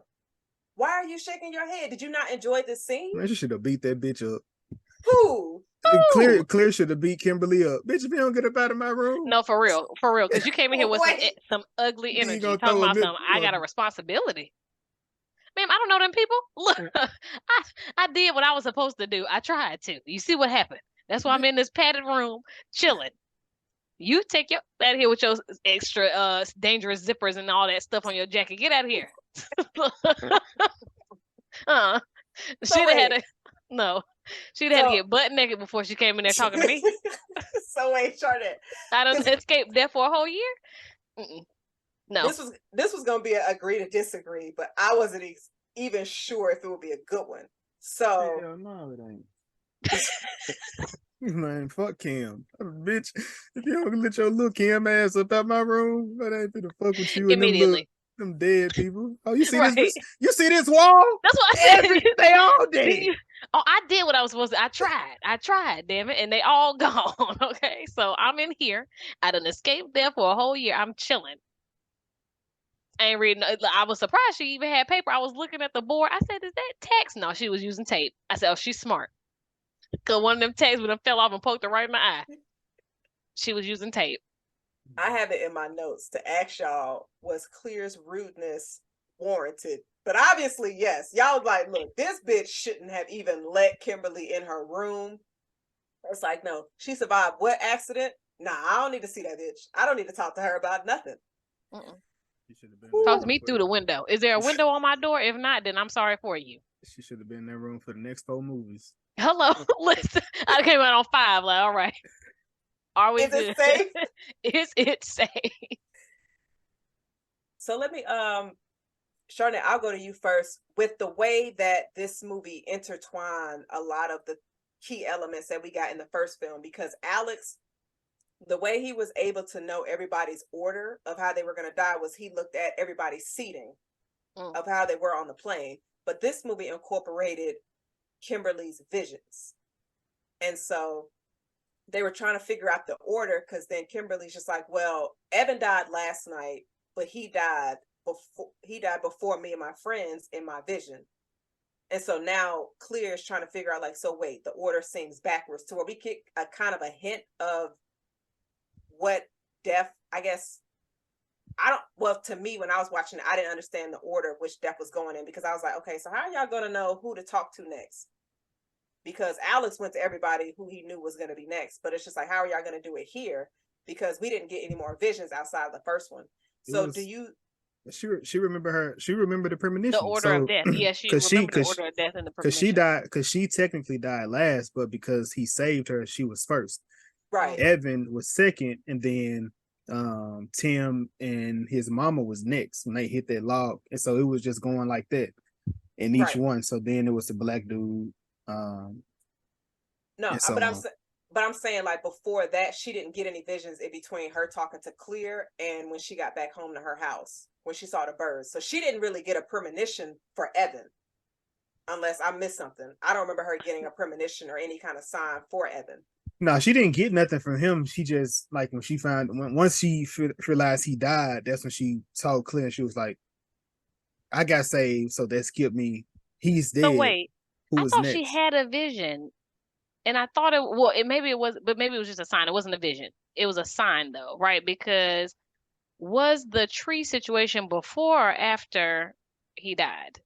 why are you shaking your head? Did you not enjoy this scene? Man, you should have beat that bitch up. Who? Claire should have beat Kimberly up. Bitch, if you don't get up out of my room. No, for real, because you came in here with some ugly Then you energy, gonna talking throw a about milk- something. I got a responsibility. Ma'am, I don't know them people. Look, I did what I was supposed to do. I tried to. You see what happened? That's why I'm in this padded room chilling. You take your out of here with your extra dangerous zippers and all that stuff on your jacket. Get out of here. She'd have had to she'd have had to get butt naked before she came in there talking to me. So wait, Charlotte. I done escaped death for a whole year. No. This was gonna be an agree to disagree, but I wasn't even sure if it would be a good one. So hell no, it ain't. Man, fuck Kim. Bitch, if you don't let your little Kim ass up out my room, I ain't finna fuck with you and them dead people. Oh, you see this? You see this wall? That's what I said. They all dead. Oh, I did what I was supposed to. I tried, damn it, and they all gone. Okay, so I'm in here. I done escaped there for a whole year. I'm chilling. I ain't reading. I was surprised she even had paper. I was looking at the board. I said, "Is that text?" No, she was using tape. I said, "Oh, she's smart." Cause one of them texts would have fell off and poked her right in the eye. She was using tape. I have it in my notes to ask y'all, was Clear's rudeness warranted? But obviously, yes. Y'all was like, look, this bitch shouldn't have even let Kimberly in her room. It's like, no, she survived what accident? Nah, I don't need to see that bitch. I don't need to talk to her about nothing. Talk to me through the window. Is there a window on my door? If not, then I'm sorry for you. She should have been in that room for the next 4 movies. Hello, listen. I came out on 5. Like, all right. Are we good? It safe? Is it safe? So let me, Charlotte, I'll go to you first. With the way that this movie intertwined a lot of the key elements that we got in the first film, because Alex, the way he was able to know everybody's order of how they were going to die was he looked at everybody's seating of how they were on the plane. But this movie incorporated Kimberly's visions. And so they were trying to figure out the order, because then Kimberly's just like, well, Evan died last night, but he died before me and my friends in my vision. And so now Clear is trying to figure out, like, so wait, the order seems backwards, to where we get a kind of a hint of what death, I guess. To me, when I was watching it, I didn't understand the order of which death was going in, because I was like, okay, so how are y'all going to know who to talk to next? Because Alex went to everybody who he knew was going to be next, but it's just like, how are y'all going to do it here? Because we didn't get any more visions outside of the first one. So She remembered the premonition. The order of death. Yeah, she remembered the order of death in the premonition. Because she technically died last, but because he saved her, she was first. Right. Evan was second, and then Tim and his mama was next when they hit that log. And so it was just going like that in each one. So then it was the black dude. But I'm saying, like, before that, she didn't get any visions in between her talking to Clear and when she got back home to her house, when she saw the birds. So she didn't really get a premonition for Evan, unless I missed something. I don't remember her getting a premonition or any kind of sign for Evan. No, she didn't get nothing from him. She just, like, once she realized he died, that's when she told Clear, and she was like, I got saved, so that skipped me. He's So dead. wait, Who I is thought she next? had a vision, and I thought it. Well, maybe it was, but maybe it was just a sign. It wasn't a vision. It was a sign, though, right? Because was the tree situation before or after he died?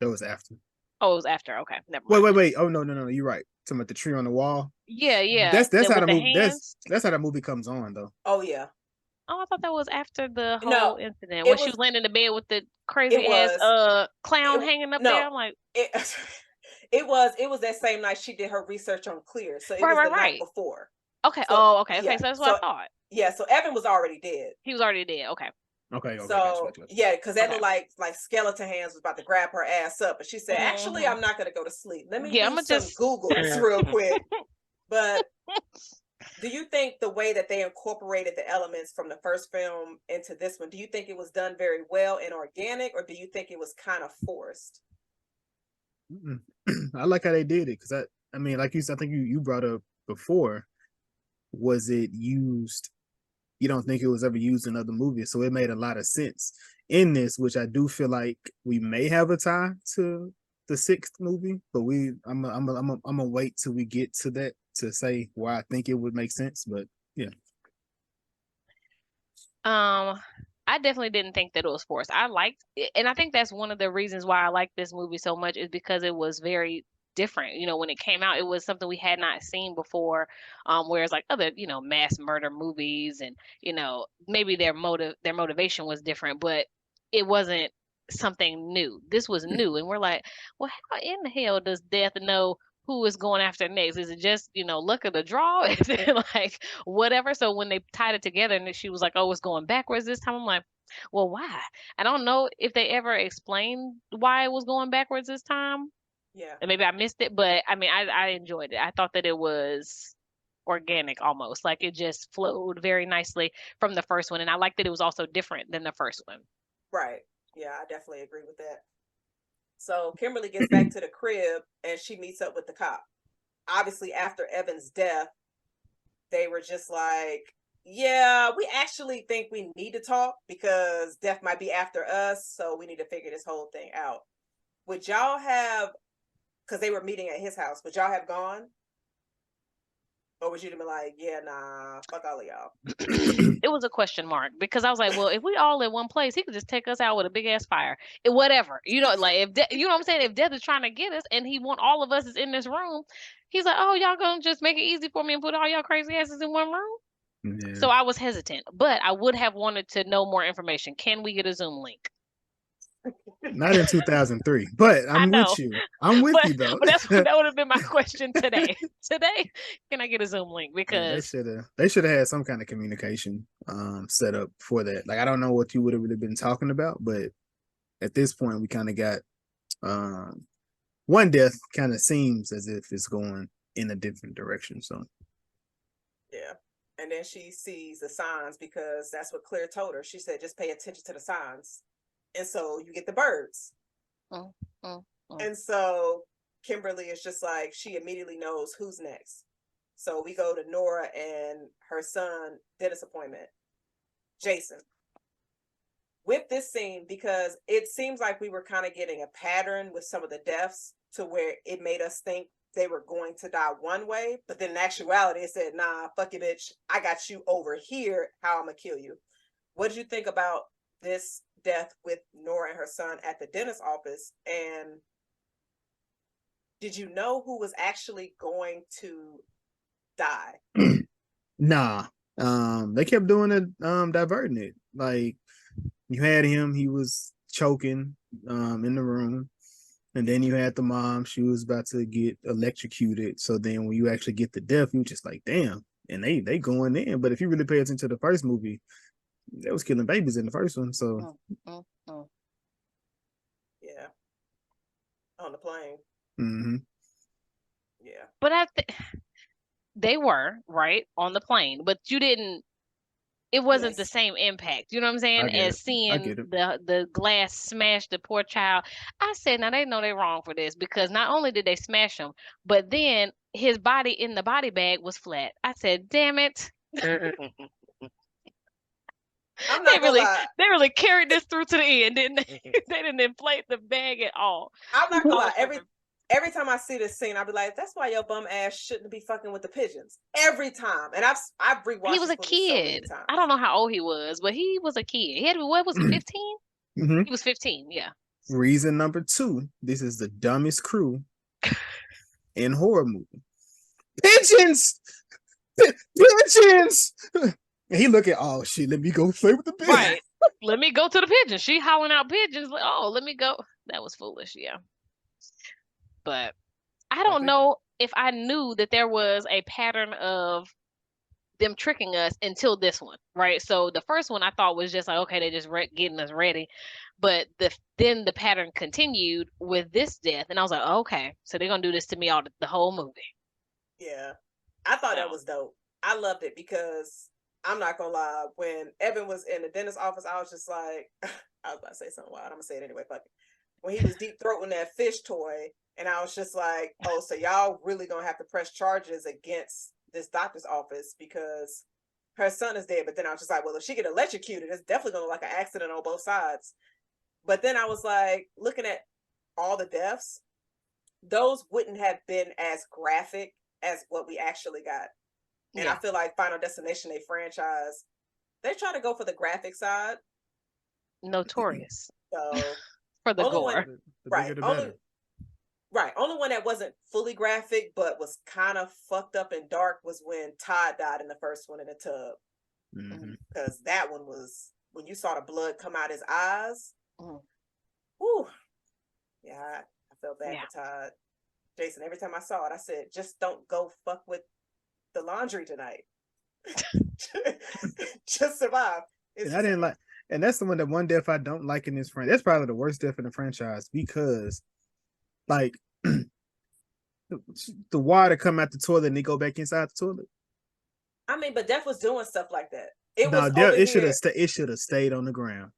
That was after. Oh, it was after. Okay, never Wait, mind wait, then. wait. Oh no. You're right. Talking about the tree on the wall. Yeah, yeah. That's That how with the the movie. hands. That's how the movie comes on though. Oh yeah. Oh, I thought that was after the No, whole incident when it she was. was laying in the bed with the It crazy ass was. clown It hanging up no. there. I'm like, It. It was that same night she did her research on Clear, so it right, was right, the night right. before. Okay. So Oh, okay, okay. yeah. So that's what I So thought. yeah. So Evan was already dead. He was already dead. Okay. Okay, So gotcha. yeah, because that Okay. looked like skeleton hands was about to grab her ass up, but she said, "Actually, Hmm. I'm not going to go to sleep. Let me Yeah, I'm do gonna some just. Googles real quick." But do you think the way that they incorporated the elements from the first film into this one, do you think it was done very well and organic, or do you think it was kind of forced? I like how they did it because I mean, like you said, I think you brought up before. Was it used? You don't think it was ever used in other movies, so it made a lot of sense in this, which I do feel like we may have a tie to the sixth movie, but I'm gonna wait till we get to that to say why I think it would make sense. But yeah, I definitely didn't think that it was forced. I liked it, and I think that's one of the reasons why I like this movie so much is because it was very different. When it came out, it was something we had not seen before. Whereas like other, mass murder movies and, maybe their motivation was different, but it wasn't something new. This was new, and we're like, well, how in the hell does Death know who is going after next? Is it just, luck of the draw? Is it like whatever? So when they tied it together and then she was like, oh, it's going backwards this time, I'm like, well, why? I don't know if they ever explained why it was going backwards this time. Yeah. And maybe I missed it, but I mean, I enjoyed it. I thought that it was organic almost. Like it just flowed very nicely from the first one. And I liked that it was also different than the first one. Right. Yeah, I definitely agree with that. So Kimberly gets back to the crib and she meets up with the cop. Obviously, after Evan's death, they were just like, yeah, we actually think we need to talk because Death might be after us. So we need to figure this whole thing out. Would y'all have, because they were meeting at his house, would y'all have gone? Or would you have been like, yeah, nah, fuck all of y'all? It was a question mark because I was like, well, if we all in one place, he could just take us out with a big ass fire. Whatever. Like if you know what I'm saying? If Death is trying to get us and he want all of us is in this room, he's like, oh, y'all gonna just make it easy for me and put all y'all crazy asses in one room? yeah. So I was hesitant, but I would have wanted to know more information. Can we get a Zoom link? Not in 2003, but I I'm with know, you. I'm with but you though. that would have been my question today. Today, can I get a Zoom link? Yeah, Because they should have had some kind of communication set up for that. Like I don't know what you would have really been talking about, but at this point we kind of got one death kind of seems as if it's going in a different direction. So Yeah. And then she sees the signs because that's what Claire told her. She said, just pay attention to the signs. And so you get the birds. mm, mm, mm. And so Kimberly is just like, she immediately knows who's next. So we go to Nora and her son dentist appointment, Jason. With this scene, because it seems like we were kind of getting a pattern with some of the deaths to where it made us think they were going to die one way, but then in actuality it said, nah, fuck you, bitch, I got you over here, how I'm gonna kill you. What did you think about this death with Nora and her son at the dentist office? And did you know who was actually going to die? nah, they kept doing it, diverting it. Like you had him, he was choking in the room. And then you had the mom, she was about to get electrocuted. So then when you actually get the death, you just like, damn. And they going in. But if you really pay attention to the first movie, they was killing babies in the first one. So Yeah. On the plane. mm-hmm. Yeah. But they were, right, on the plane, but you didn't it wasn't the same impact, you know what I'm saying, as seeing the glass smash the poor child. I said, now they know they're wrong for this because not only did they smash him, but then his body in the body bag was flat. I said, damn it. I'm not gonna lie. They really carried this through to the end, didn't they? They didn't inflate the bag at all. I'm not gonna lie. Every time I see this scene, I'll be like, "That's why your bum ass shouldn't be fucking with the pigeons." Every time, and I've rewatched. He was a kid. I don't know how old he was, but he was a kid. He had what was he 15? Mm-hmm. He was 15. Yeah. Reason number 2: this is the dumbest crew in horror movie. Pigeons, pigeons. And he look at, oh shit, let me go play with the pigeons. Right. Let me go to the pigeons. She howling out pigeons. Like, oh, let me go. That was foolish. Yeah. But I don't know if I knew that there was a pattern of them tricking us until this one, right? So the first one I thought was just like, okay, they just getting us ready, but then the pattern continued with this death, and I was like, oh, okay, so they're gonna do this to me the whole movie. Yeah, I thought that was dope. I loved it because I'm not gonna lie, when Evan was in the dentist's office, I was just like, I was about to say something wild. I'm gonna say it anyway. Fuck it. When he was deep throating that fish toy, and I was just like, oh, so y'all really gonna have to press charges against this doctor's office because her son is dead. But then I was just like, well, if she get electrocuted, it's definitely gonna look like an accident on both sides. But then I was like, looking at all the deaths, those wouldn't have been as graphic as what we actually got. And I feel like Final Destination, they franchise, they try to go for the graphic side. Notorious. So for the gore. Only one that wasn't fully graphic but was kind of fucked up and dark was when Todd died in the first one in the tub. Because that one was when you saw the blood come out his eyes. Whew. Yeah, I felt bad for Todd. Jason, every time I saw it, I said, just don't go fuck with the laundry tonight. Just survive. And I didn't like, and that's the one death I don't like in this franchise. That's probably the worst death in the franchise because, like, the water come out the toilet and they go back inside the toilet. I mean, but Death was doing stuff like that. It should have stayed on the ground.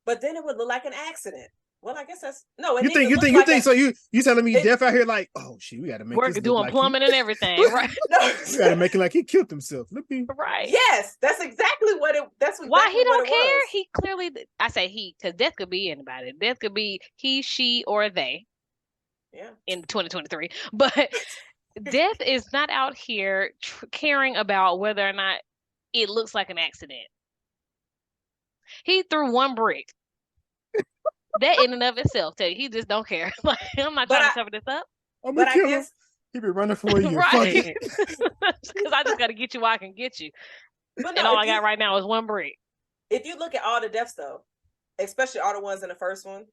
But then it would look like an accident. Well, I guess that's no. You think so? You telling me Death out here like, oh shit, we got to make work this doing like plumbing and everything, right? No, we got to make it like he killed himself. Look me, right? Yes, that's exactly what it. That's exactly why he don't care. Was. He clearly, I say he, because Death could be anybody. Death could be he, she, or they. Yeah. In 2023, but Death is not out here caring about whether or not it looks like an accident. He threw one brick. That in and of itself, tell you, he just don't care. Like, I'm not trying to cover this up. But I guess he been running for a year. Right. Because I just got to get you while I can get you. But no, and all I got right now is one brick. If you look at all the deaths, though, especially all the ones in the first one,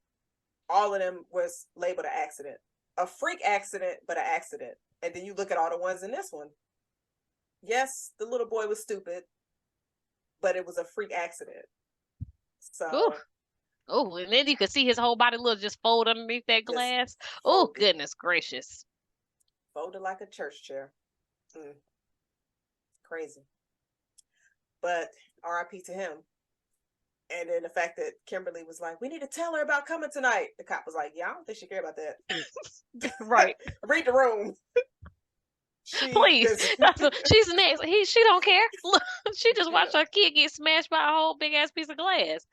all of them was labeled an accident. A freak accident, but an accident. And then you look at all the ones in this one. Yes, the little boy was stupid, but it was a freak accident. So... Oh, and then you could see his whole body just fold underneath that glass. Oh, goodness gracious. Folded like a church chair. Crazy. But RIP to him. And then the fact that Kimberly was like, we need to tell her about coming tonight. The cop was like, yeah, I don't think she care about that. Right. Read the room. Please. She's next. She don't care. Look, she just watched her kid get smashed by a whole big ass piece of glass.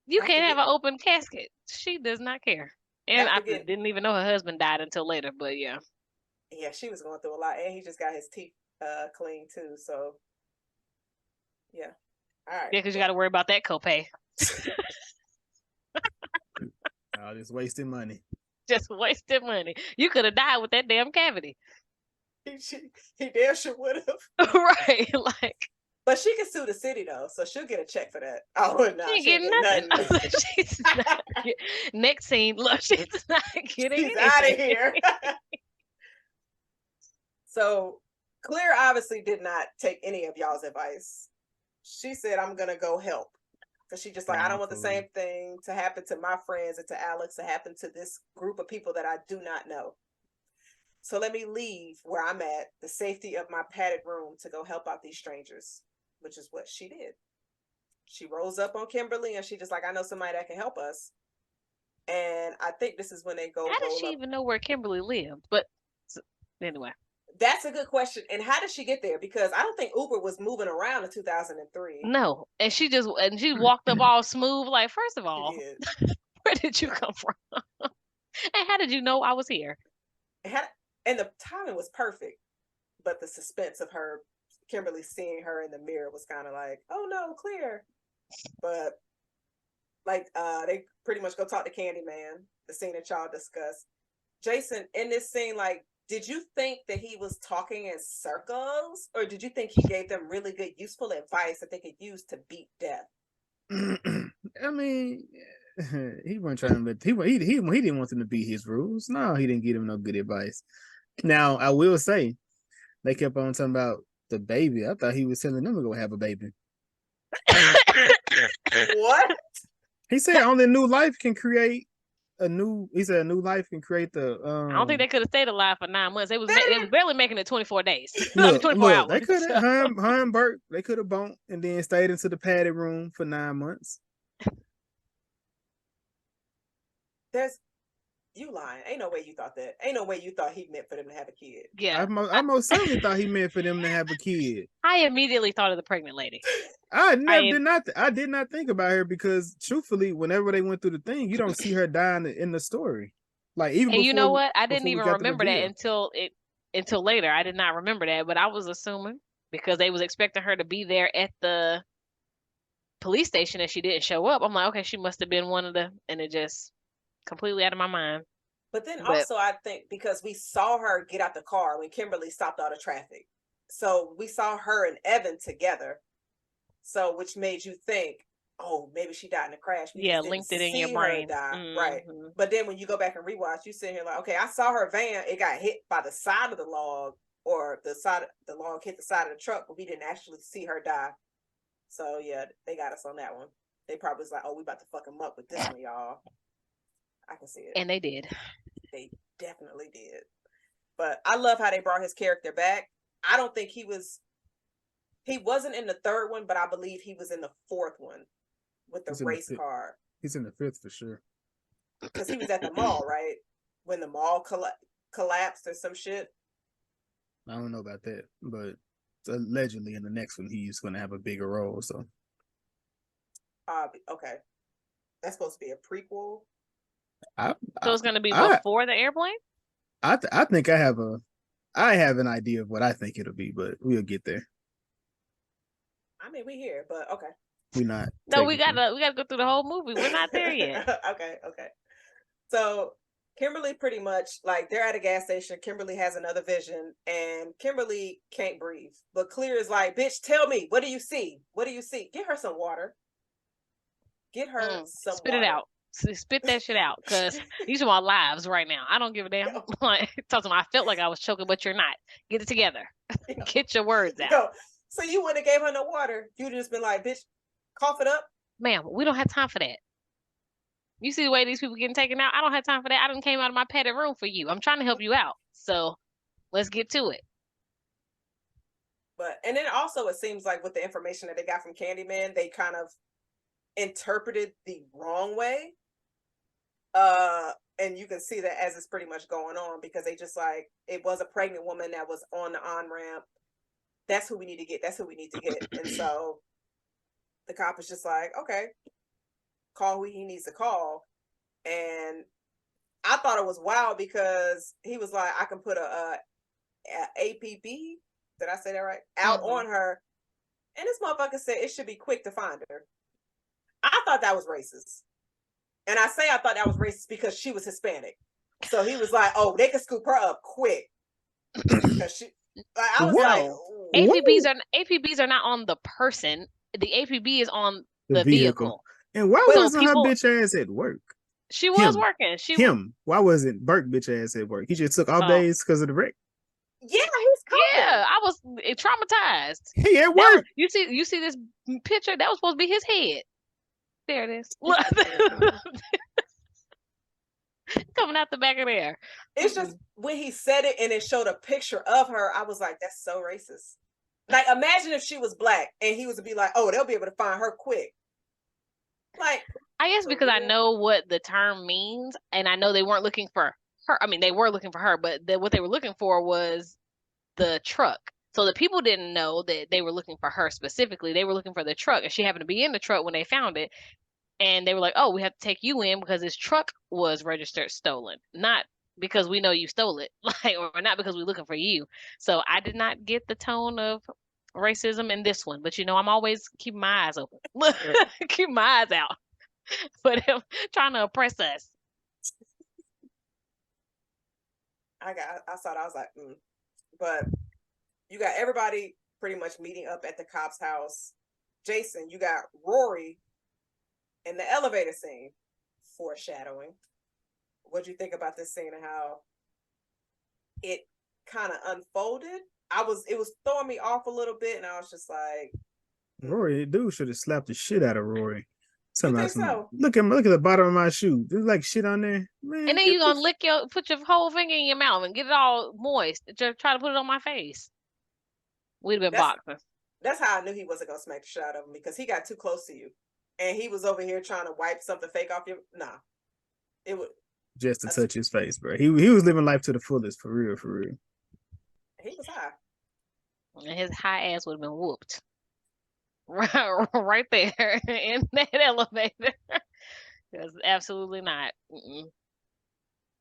You can't have an open casket. She does not care. And I didn't even know her husband died until later, but yeah. Yeah, she was going through a lot. And he just got his teeth clean too. So, yeah. All right. Yeah, because you got to worry about that copay. Just wasting money. Just wasting money. You could have died with that damn cavity. He damn sure would have. Right. Like. But she can sue the city though, so she'll get a check for that. Oh no, she ain't getting nothing. She's not next scene. Look, she's not getting. She's out of here. So Claire obviously did not take any of y'all's advice. She said, "I'm gonna go help," because she just like, I don't want the same thing to happen to my friends and to Alex to happen to this group of people that I do not know. So let me leave where I'm at, the safety of my padded room, to go help out these strangers. Which is what she did. She rose up on Kimberly and she just like, I know somebody that can help us. And I think this is when they go. How does she even know where Kimberly lived? But anyway. That's a good question. And how did she get there? Because I don't think Uber was moving around in 2003. No, and she walked up all smooth. Like, first of She all, did. where did you come from? And how did you know I was here? And the timing was perfect, but the suspense of her, Kimberly seeing her in the mirror was kind of like, oh no, clear. But like, they pretty much go talk to Candyman, the scene that y'all discussed. Jason, in this scene, like, did you think that he was talking in circles, or did you think he gave them really good, useful advice that they could use to beat death? I mean, he wasn't trying to let he didn't want them to beat his rules. No, he didn't give them no good advice. Now, I will say, they kept on talking about the baby. I thought he was telling them to go have a baby. What? He said only new life can create a new. He said a new life can create the. I don't think they could have stayed alive for 9 months. They was barely making it 24 days. Look, 24 hours. They could have her and Bert. They could have bumped and then stayed into the padded room for 9 months. You lying. Ain't no way you thought that. Ain't no way you thought he meant for them to have a kid. Yeah. I most certainly thought he meant for them to have a kid. I immediately thought of the pregnant lady. I did not think about her because truthfully, whenever they went through the thing, you don't see her dying in the story. Like even and you know what? I didn't we even got the remember that reveal. until later. I did not remember that, but I was assuming because they was expecting her to be there at the police station and she didn't show up. I'm like, okay, she must have been one of the, and it just completely out of my mind. But then also, I think because we saw her get out the car when Kimberly stopped all the traffic. So we saw her and Evan together. So which made you think, oh, maybe she died in a crash. Yeah, linked it in your brain. Mm-hmm. Right. But then when you go back and rewatch, you sit here like, okay, I saw her van. It got hit by the side of the log, or the log hit the side of the truck, but we didn't actually see her die. So yeah, they got us on that one. They probably was like, oh, we about to fuck him up with this one, y'all. I can see it. And they did. They definitely did. But I love how they brought his character back. I don't think he wasn't in the third one, but I believe he was in the fourth one with the race car. He's in the fifth for sure. Because he was at the mall, right? When the mall collapsed or some shit. I don't know about that, but allegedly in the next one, he's going to have a bigger role. So, okay, that's supposed to be a prequel. So it's going to be before the airplane. I think I have an idea of what I think it'll be, but we'll get there. I mean, we here, but okay. We're not. No, we gotta go through the whole movie. We're not there yet. Okay. So Kimberly pretty much, like, they're at a gas station. Kimberly has another vision, and Kimberly can't breathe. But Clear is like, bitch, tell me, what do you see? What do you see? Get her some water. Get her some spit water. it out. Spit that shit out, because these are my lives right now. I don't give a damn. Like, I felt like I was choking, but you're not. Get it together. Get your words out. So you wouldn't have gave her no water. You'd just been like, bitch, cough it up. Ma'am, we don't have time for that. You see the way these people getting taken out? I don't have time for that. I done came out of my padded room for you. I'm trying to help you out. So let's get to it. And then also it seems like with the information that they got from Candyman, they kind of interpreted the wrong way. And you can see that as it's pretty much going on, because they just like, it was a pregnant woman that was on the on-ramp. That's who we need to get. That's who we need to get. And so the cop is just like, okay, call who he needs to call. And I thought it was wild because he was like, I can put a APB, did I say that right? Out on her. And this motherfucker said it should be quick to find her. I thought that was racist. And I say I thought that was racist because she was Hispanic. So he was like, oh, they can scoop her up quick. Because she, I was like, APBs are not on the person. The APB is on the vehicle. And why wasn't her bitch ass at work? She was working. Why wasn't Burke bitch ass at work? He just took off days because of the wreck. Yeah, he's coming. Yeah, I was traumatized. He at work. You see this picture? That was supposed to be his head. There it is. Coming out the back of there. It's just when he said it and it showed a picture of her, I was like, that's so racist. Like, imagine if she was black and he was to be like, oh, they'll be able to find her quick. Like, I guess because I know what the term means, and I know they weren't looking for her. I mean, they were looking for her, but what they were looking for was the truck. So the people didn't know that they were looking for her specifically. They were looking for the truck, and she happened to be in the truck when they found it. And they were like, "Oh, we have to take you in because this truck was registered stolen, not because we know you stole it, like, or not because we're looking for you." So I did not get the tone of racism in this one, but I'm always keeping my eyes open, keep my eyes out for them trying to oppress us. I saw that. I was like, but you got everybody pretty much meeting up at the cop's house. Jason, you got Rory in the elevator scene. Foreshadowing. What'd you think about this scene and how it kind of unfolded? It was throwing me off a little bit, and I was just like, Rory, dude should have slapped the shit out of Rory. You think so? Look at the bottom of my shoe. There's like shit on there, man. And then you gonna put your whole finger in your mouth and get it all moist. Just try to put it on my face. We'd have been boxing. That's how I knew he wasn't gonna smack the shit out of him, because he got too close to you, and he was over here trying to wipe something fake off your. Nah, it would just to touch his face, bro. He was living life to the fullest, for real, for real. He was high, and his high ass would have been whooped right there in that elevator. Because absolutely not.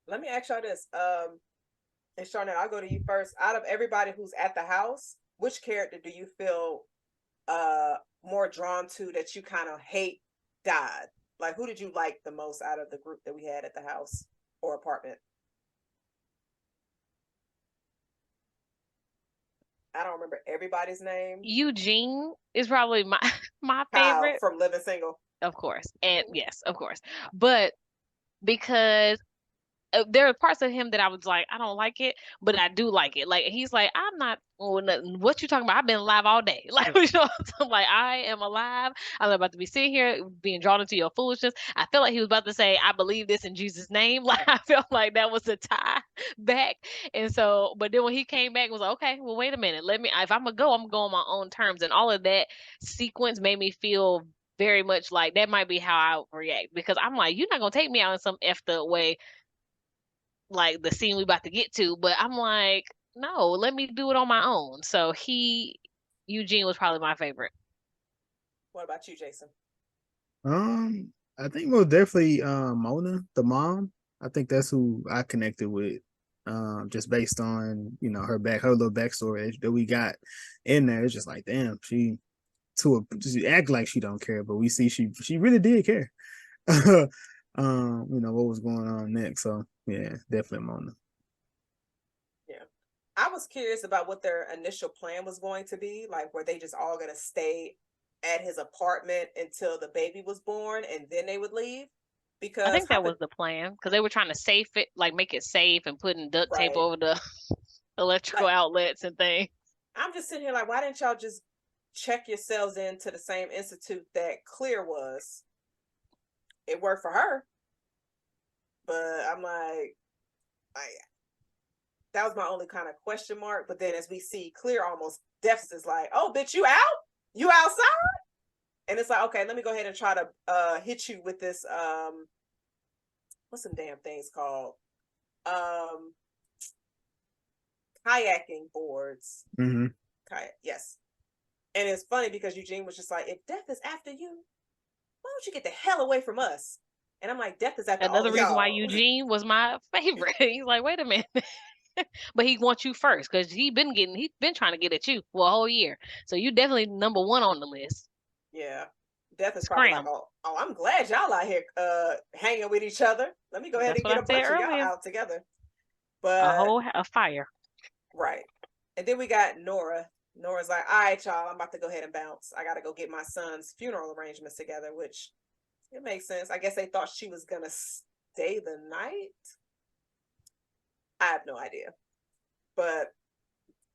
Let me ask y'all this. And Charnette, I'll go to you first. Out of everybody who's at the house, which character do you feel more drawn to that you kind of hate died? Like, who did you like the most out of the group that we had at the house or apartment? I don't remember everybody's name. Eugene is probably my favorite. From Living Single. Of course. And yes, of course. But because there are parts of him that I was like, I don't like it, but I do like it. Like, he's like, I'm not, what you talking about? I've been alive all day. Like, I'm like, I am alive. I'm about to be sitting here being drawn into your foolishness. I felt like he was about to say, I believe this in Jesus' name. Like, I felt like that was a tie back. And so, but then when he came back, it was like, okay, well, wait a minute. If I'm going to go, I'm going to go on my own terms. And all of that sequence made me feel very much like that might be how I react, because I'm like, you're not going to take me out in some effed up way, like the scene we about to get to, but I'm like, no, let me do it on my own. So Eugene was probably my favorite. What about you, Jason? I think most definitely Mona, the mom. I think that's who I connected with. Just based on, her little backstory that we got in there. It's just like, damn, she act like she don't care, but we see she really did care. What was going on next. So yeah, definitely Mona. Yeah. I was curious about what their initial plan was going to be. Like, were they just all gonna stay at his apartment until the baby was born and then they would leave? Because I think that was the plan, because they were trying to safe it, like make it safe and putting duct tape over the electrical outlets and things. I'm just sitting here like, why didn't y'all just check yourselves into the same institute that Clear was? It worked for her, but I'm like, that was my only kind of question mark. But then as we see Clear almost deaths is like, oh, bitch, you out? You outside? And it's like, okay, let me go ahead and try to hit you with this, what's some damn things called? Kayaking boards. Mm-hmm. Yes. And it's funny because Eugene was just like, if death is after you, why don't you get the hell away from us? And I'm like, death is after another reason why Eugene was my favorite. He's like, wait a minute. But he wants you first, because he's been trying to get at you for a whole year. So you definitely number one on the list. Yeah. Death is probably like, oh, I'm glad y'all out here hanging with each other. Let me go ahead and get a bunch of y'all out together. But a fire. Right. And then we got Nora. Nora's like, all right, y'all, I'm about to go ahead and bounce. I got to go get my son's funeral arrangements together, which it makes sense. I guess they thought she was going to stay the night. I have no idea. But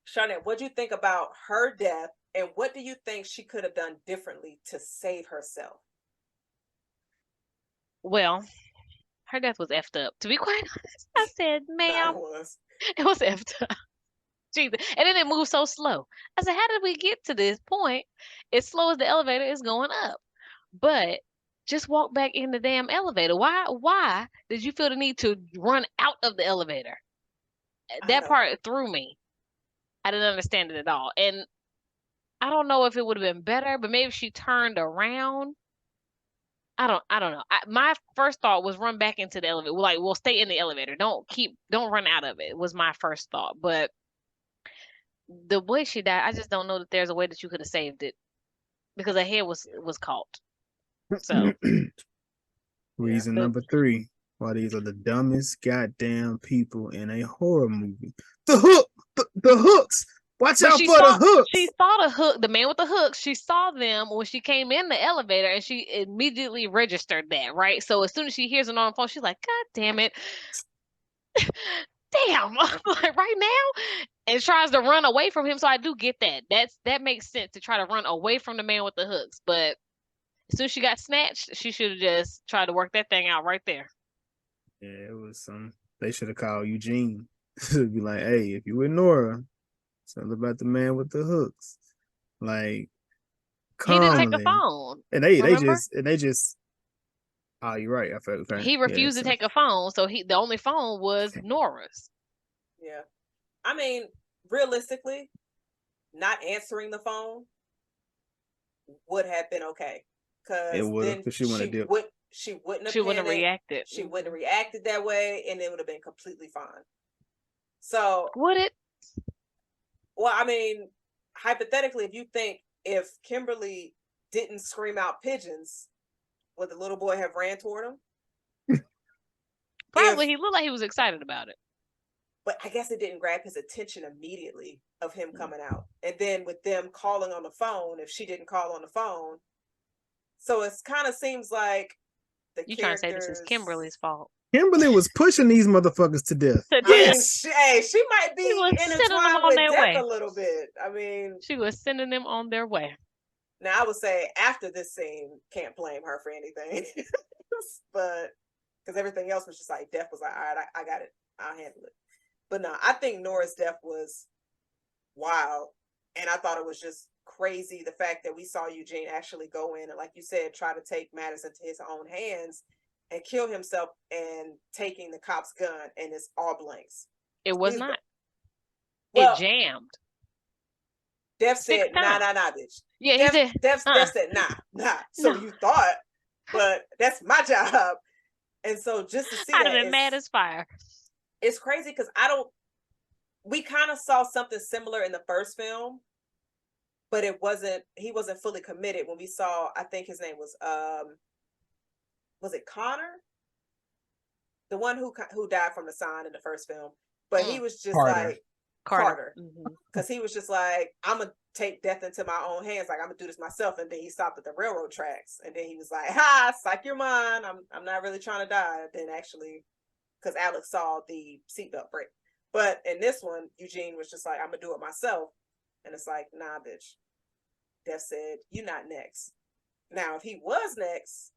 Charnette, what do you think about her death, and what do you think she could have done differently to save herself? Well, her death was effed up. To be quite honest, I said, ma'am, it was effed up. Jesus. And then it moved so slow. I said, how did we get to this point? As slow as the elevator is going up. But just walk back in the damn elevator. Why did you feel the need to run out of the elevator? That part threw me. I didn't understand it at all. And I don't know if it would have been better, but maybe if she turned around. I don't know. My first thought was run back into the elevator. Like, well, stay in the elevator. Don't run out of it. Was my first thought. But the way she died, I just don't know that there's a way that you could have saved it because her head was caught. So Reason number 3. Why these are the dumbest goddamn people in a horror movie. The hook, the hooks. Watch out for the hooks. She saw the hook, the man with the hooks. She saw them when she came in the elevator, and she immediately registered that, right? So as soon as she hears it on the phone, she's like, "God damn it, damn!" Like right now, and tries to run away from him. So I do get that. That makes sense to try to run away from the man with the hooks. But as soon as she got snatched, she should have just tried to work that thing out right there. Yeah, it was some. They should have called Eugene. Be like, hey, if you with Nora, tell about the man with the hooks. Like, calmly. He didn't take a phone. And they just. Oh, you're right. I felt okay. He refused to take a phone, so the only phone was Nora's. Yeah, I mean, realistically, not answering the phone would have been okay because then she wouldn't have reacted. She wouldn't have reacted that way, and it would have been completely fine. So would it? Well, I mean, hypothetically, if Kimberly didn't scream out pigeons, would the little boy have ran toward him? Probably. He looked like he was excited about it. But I guess it didn't grab his attention immediately of him coming out. And then with them calling on the phone, if she didn't call on the phone. So it kind of seems like you trying to say this is Kimberly's fault. Kimberly was pushing these motherfuckers to death. Yes. She might be intertwined with death a little bit. I mean, she was sending them on their way. Now, I would say after this scene, can't blame her for anything. But because everything else was just like, death was like, all right, I got it. I'll handle it. But no, I think Nora's death was wild. And I thought it was just crazy the fact that we saw Eugene actually go in and, like you said, try to take matters into his own hands and kill himself and taking the cop's gun, and it's all blanks. It was not. It jammed. Dev said, nah, bitch. Yeah, Dev said, nah. So you thought, but that's my job. And so just to see I'd have been mad as fire. It's crazy because we kind of saw something similar in the first film, but he wasn't fully committed when we saw, I think his name was it Connor? The one who died from the sign in the first film. But he was just like, Carter. Because he was just like, I'm going to take death into my own hands. Like, I'm going to do this myself. And then he stopped at the railroad tracks. And then he was like, psych, you're mine. I'm not really trying to die. Then actually, because Alex saw the seatbelt break. But in this one, Eugene was just like, I'm going to do it myself. And it's like, nah, bitch. Death said, you're not next. Now, if he was next,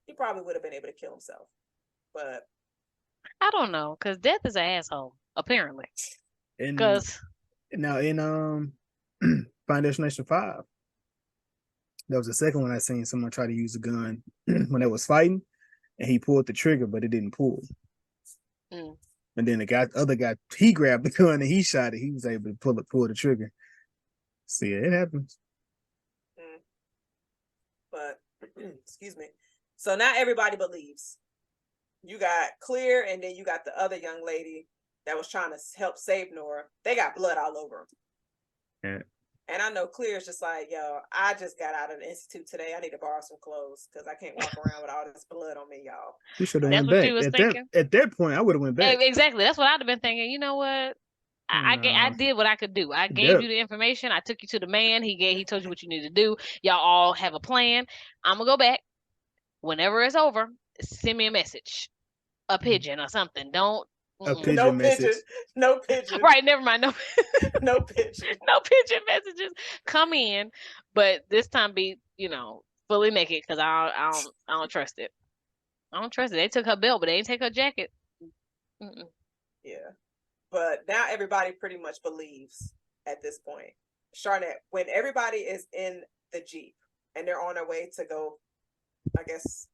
he probably would have been able to kill himself. But I don't know, because Death is an asshole, apparently. Because now in Final Destination 5, that was the second one I seen someone try to use a gun when they was fighting, and he pulled the trigger, but it didn't pull. And then the other guy, he grabbed the gun and he shot it. He was able to pull the trigger. See, it happens. But excuse me. So now everybody believes. You got Clear, and then you got the other young lady that was trying to help save Nora. They got blood all over them. Yeah. And I know Clear's just like, yo, I just got out of the institute today. I need to borrow some clothes because I can't walk around with all this blood on me, y'all. You should have went back. That's what you was thinking? At that point, I would have went back. Exactly. That's what I'd have been thinking. You know what? I did what I could do. I gave you the information. I took you to the man. He told you what you need to do. Y'all all have a plan. I'm gonna go back. Whenever it's over, send me a message. A pigeon or something. Don't a pigeon message. No pigeon. Right, never mind. No no pigeon. No pigeon messages. Come in, but this time be, fully naked because I don't trust it. I don't trust it. They took her belt, but they didn't take her jacket. Yeah. But now everybody pretty much believes at this point. Charnette, when everybody is in the Jeep and they're on their way to go, I guess,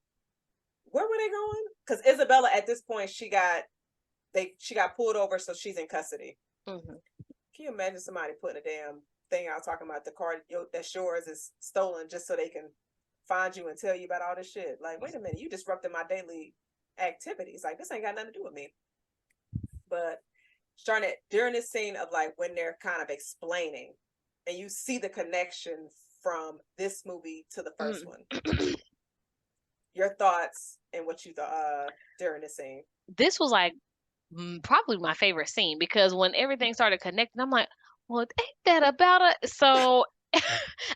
where were they going? Because Isabella, at this point, she got pulled over, so she's in custody. Can you imagine somebody putting a damn thing out talking about the car that's yours is stolen just so they can find you and tell you about all this shit? Like, wait a minute, you disrupted my daily activities. Like, this ain't got nothing to do with me. But Charlotte, during this scene of like when they're kind of explaining, and you see the connection from this movie to the first one. Your thoughts and what you thought during the scene. This was like probably my favorite scene because when everything started connecting, I'm like, well, ain't that about it? So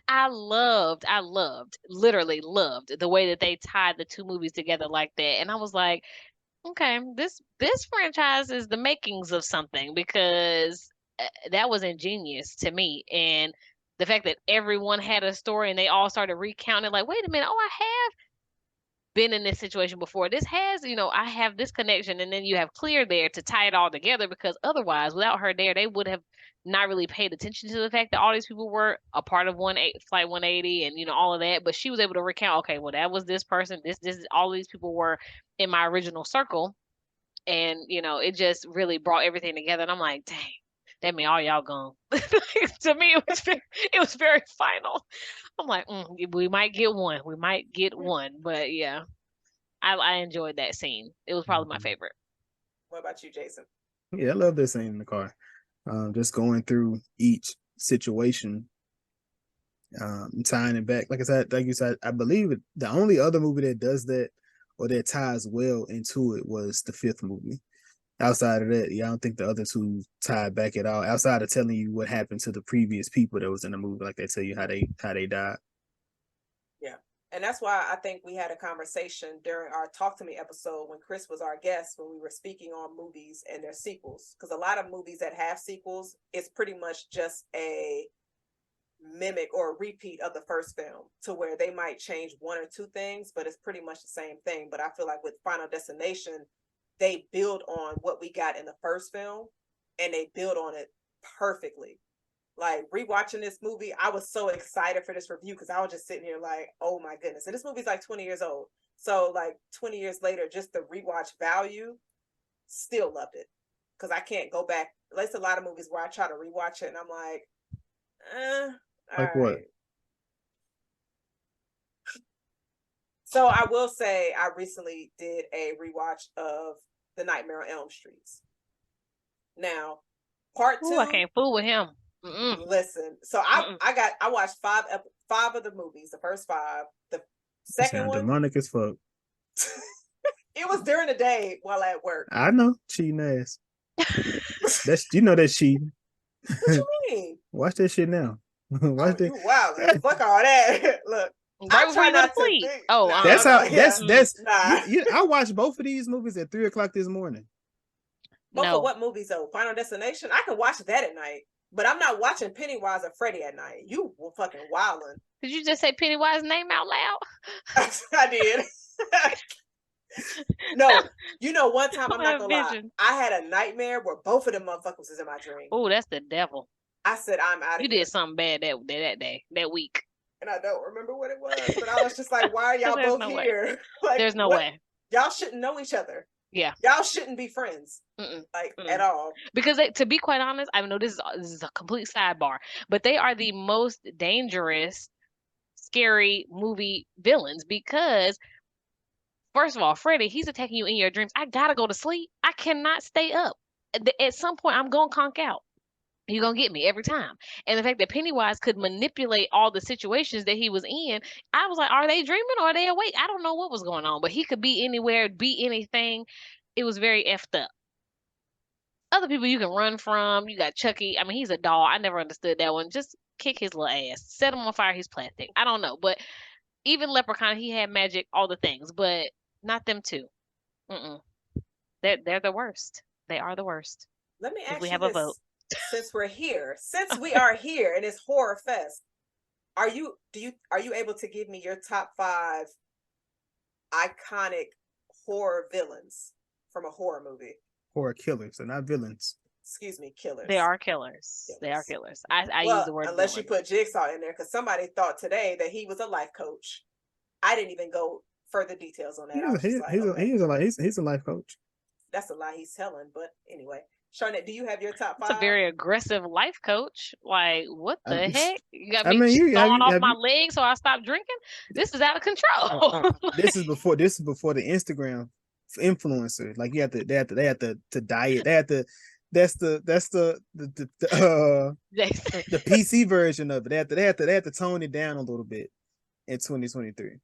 I literally loved the way that they tied the two movies together like that. And I was like, okay, this franchise is the makings of something because that was ingenious to me. And the fact that everyone had a story and they all started recounting, like, wait a minute, oh, I have been in this situation before. This has, I have this connection. And then you have Clear there to tie it all together because otherwise, without her there, they would have not really paid attention to the fact that all these people were a part of Flight 180 and, all of that. But she was able to recount, okay, well, that was this person. All these people were in my original circle. And, it just really brought everything together. And I'm like, dang, that mean all y'all gone. To me, it was very final. I'm like, we might get one. We might get one. But yeah, I enjoyed that scene. It was probably my favorite. What about you, Jason? Yeah, I love this scene in the car. Just going through each situation, tying it back. Like you said, I believe the only other movie that does that or that ties well into it was the fifth movie. Outside of that, I don't think the other two tied back at all. Outside of telling you what happened to the previous people that was in the movie, like they tell you how they died. Yeah, and that's why I think we had a conversation during our Talk to Me episode when Chris was our guest when we were speaking on movies and their sequels. Because a lot of movies that have sequels, it's pretty much just a mimic or a repeat of the first film to where they might change one or two things, but it's pretty much the same thing. But I feel like with Final Destination, they build on what we got in the first film and they build on it perfectly. Like rewatching this movie, I was so excited for this review because I was just sitting here like, oh my goodness. And this movie's like 20 years old. So like 20 years later, just the rewatch value, still loved it. Because I can't go back. There's a lot of movies where I try to rewatch it and I'm like, like what? Right. So I will say I recently did a rewatch of The Nightmare on Elm Streets. Now, part 2. I can't fool with him. Listen, so I watched five of the movies, the first 5. The second one, demonic as fuck. It was during the day while at work. I know, cheating ass. That's that's cheating. What you mean? Watch that shit now. Watch you wow, fuck all that. Look, right before you go to sleep. That's I watched both of these movies at 3:00 this morning. Both of what movies though? Final Destination. I can watch that at night, but I'm not watching Pennywise or Freddy at night. You were fucking wildin'. Did you just say Pennywise's name out loud? I did. No, one time I'm not gonna lie. I had a nightmare where both of them motherfuckers was in my dream. Oh, that's the devil. I said I'm out of here. You did something bad that day, that week. And I don't remember what it was, but I was just like, why are y'all both here? Like, there's no way. Y'all shouldn't know each other. Yeah. Y'all shouldn't be friends. At all. Because to be quite honest, I know this is a complete sidebar, but they are the most dangerous, scary movie villains because first of all, Freddy, he's attacking you in your dreams. I gotta go to sleep. I cannot stay up. At some point, I'm gonna conk out. You're gonna get me every time. And the fact that Pennywise could manipulate all the situations that he was in, I was like, are they dreaming or are they awake? I don't know what was going on, but he could be anywhere, be anything. It was very effed up. Other people you can run from. You got Chucky. I mean, he's a doll. I never understood that one. Just kick his little ass. Set him on fire. He's plastic. I don't know. But even Leprechaun, he had magic, all the things. But not them two. They're the worst. They are the worst. Let me ask we you have this. A vote. Since we are here in this horror fest, are you able to give me your top 5 iconic horror villains from a horror movie? Horror killers, they're not villains. Excuse me, killers. They are killers. They are killers. I use the word unless villain. you put Jigsaw in there, because somebody thought today that he was a life coach. I didn't even go further details on that. He's a life coach. That's a lie he's telling, but anyway. Sharnette, do you have your top It's a 5? very aggressive life coach. Like, what the heck? You got I me mean, you sawing off have my you, leg so I stop drinking? This is out of control. this is before the Instagram influencer. Like they have to diet. They have to the PC version of it. They have to tone it down a little bit in 2023.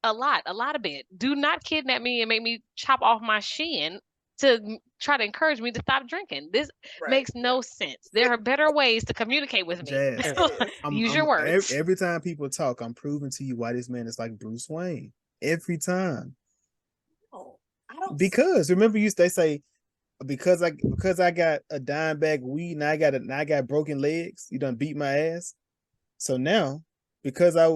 A lot of it. Do not kidnap me and make me chop off my shin to try to encourage me to stop drinking. This makes no sense. There are better ways to communicate with me. Jazz, Use your words. Every time people talk, I'm proving to you why this man is like Bruce Wayne. Every time. Oh, I don't. Because remember, they say because I got a dime bag of weed and I got broken legs. You done beat my ass. So now, because I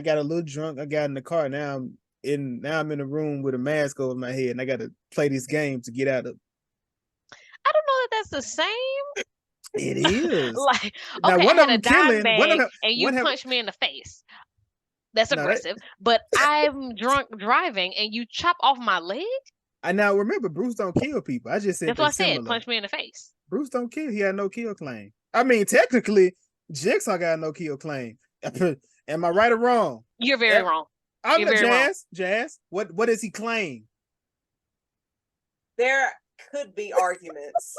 got a little drunk, I got in the car. Now I'm in a room with a mask over my head, and I got to play this game to get out of. I don't know that that's the same. It is. Like, now, okay, one I of had a them dime killing, bag and you punched me in the face. That's aggressive. But I'm drunk driving and you chop off my leg? I now remember Bruce don't kill people. I just said that's what I similar. said. Punch me in the face. Bruce don't kill. He had no kill claim. I mean, technically, Jigsaw got no kill claim. Am I right or wrong? You're very wrong. I'm the Jazz. What does he claim? There could be arguments.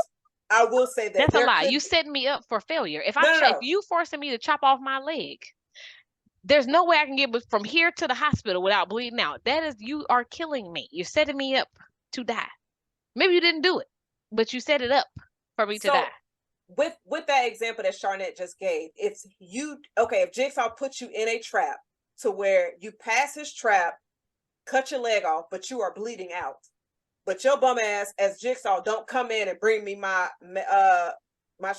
I will say that that's a lie. You setting me up for failure. If you forcing me to chop off my leg, there's no way I can get from here to the hospital without bleeding out. You are killing me. You're setting me up to die. Maybe you didn't do it, but you set it up for me to die. With that example that Sharnette just gave, if Jigsaw puts you in a trap to where you pass his trap, cut your leg off, but you are bleeding out, but your bum ass as Jigsaw don't come in and bring me my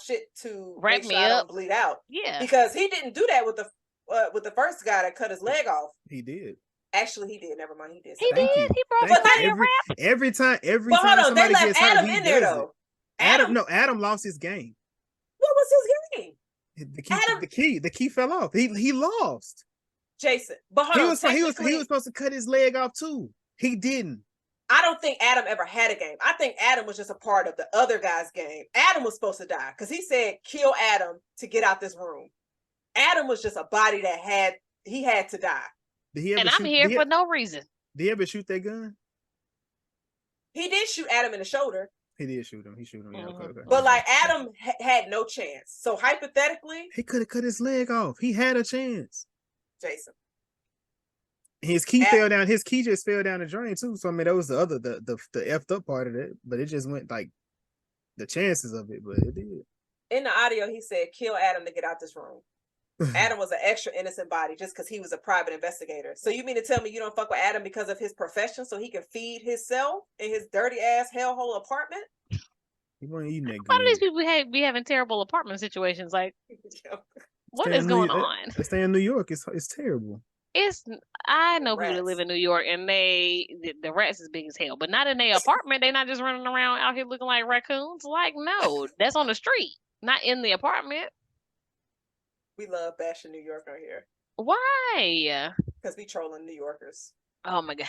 shit to wrap me up, I don't bleed out. Yeah, because he didn't do that with the first guy that cut his leg off. He did. Actually, he did. Never mind. He did. He brought every time somebody gets hurt, Adam in there though. Adam lost his game. What was his game? The key fell off. He lost. Jason, but hold on. He was supposed to cut his leg off too. He didn't. I don't think Adam ever had a game. I think Adam was just a part of the other guy's game. Adam was supposed to die because he said kill Adam to get out this room. Adam was just a body that had to die. I'm here for no reason. Did he ever shoot that gun? He did shoot Adam in the shoulder. He did shoot him. He shot him. Yeah, okay. But like Adam had no chance. So hypothetically, he could have cut his leg off. He had a chance. Jason. His key fell down. His key just fell down the drain too. So I mean, that was the effed up part of it. But it just went like the chances of it. But it did. In the audio, he said, "Kill Adam to get out this room." Adam was an extra innocent body just because he was a private investigator. So you mean to tell me you don't fuck with Adam because of his profession, so he can feed himself in his dirty ass hellhole apartment? He wasn't eating that good. Why do these people be having terrible apartment situations? Like, what is going on? They stay in New York. It's terrible. I know people that live in New York and the rats is big as hell, but not in their apartment. They're not just running around out here looking like raccoons. Like, no, that's on the street, not in the apartment. We love bashing New York on here. Why? Because we trolling New Yorkers. Oh my God.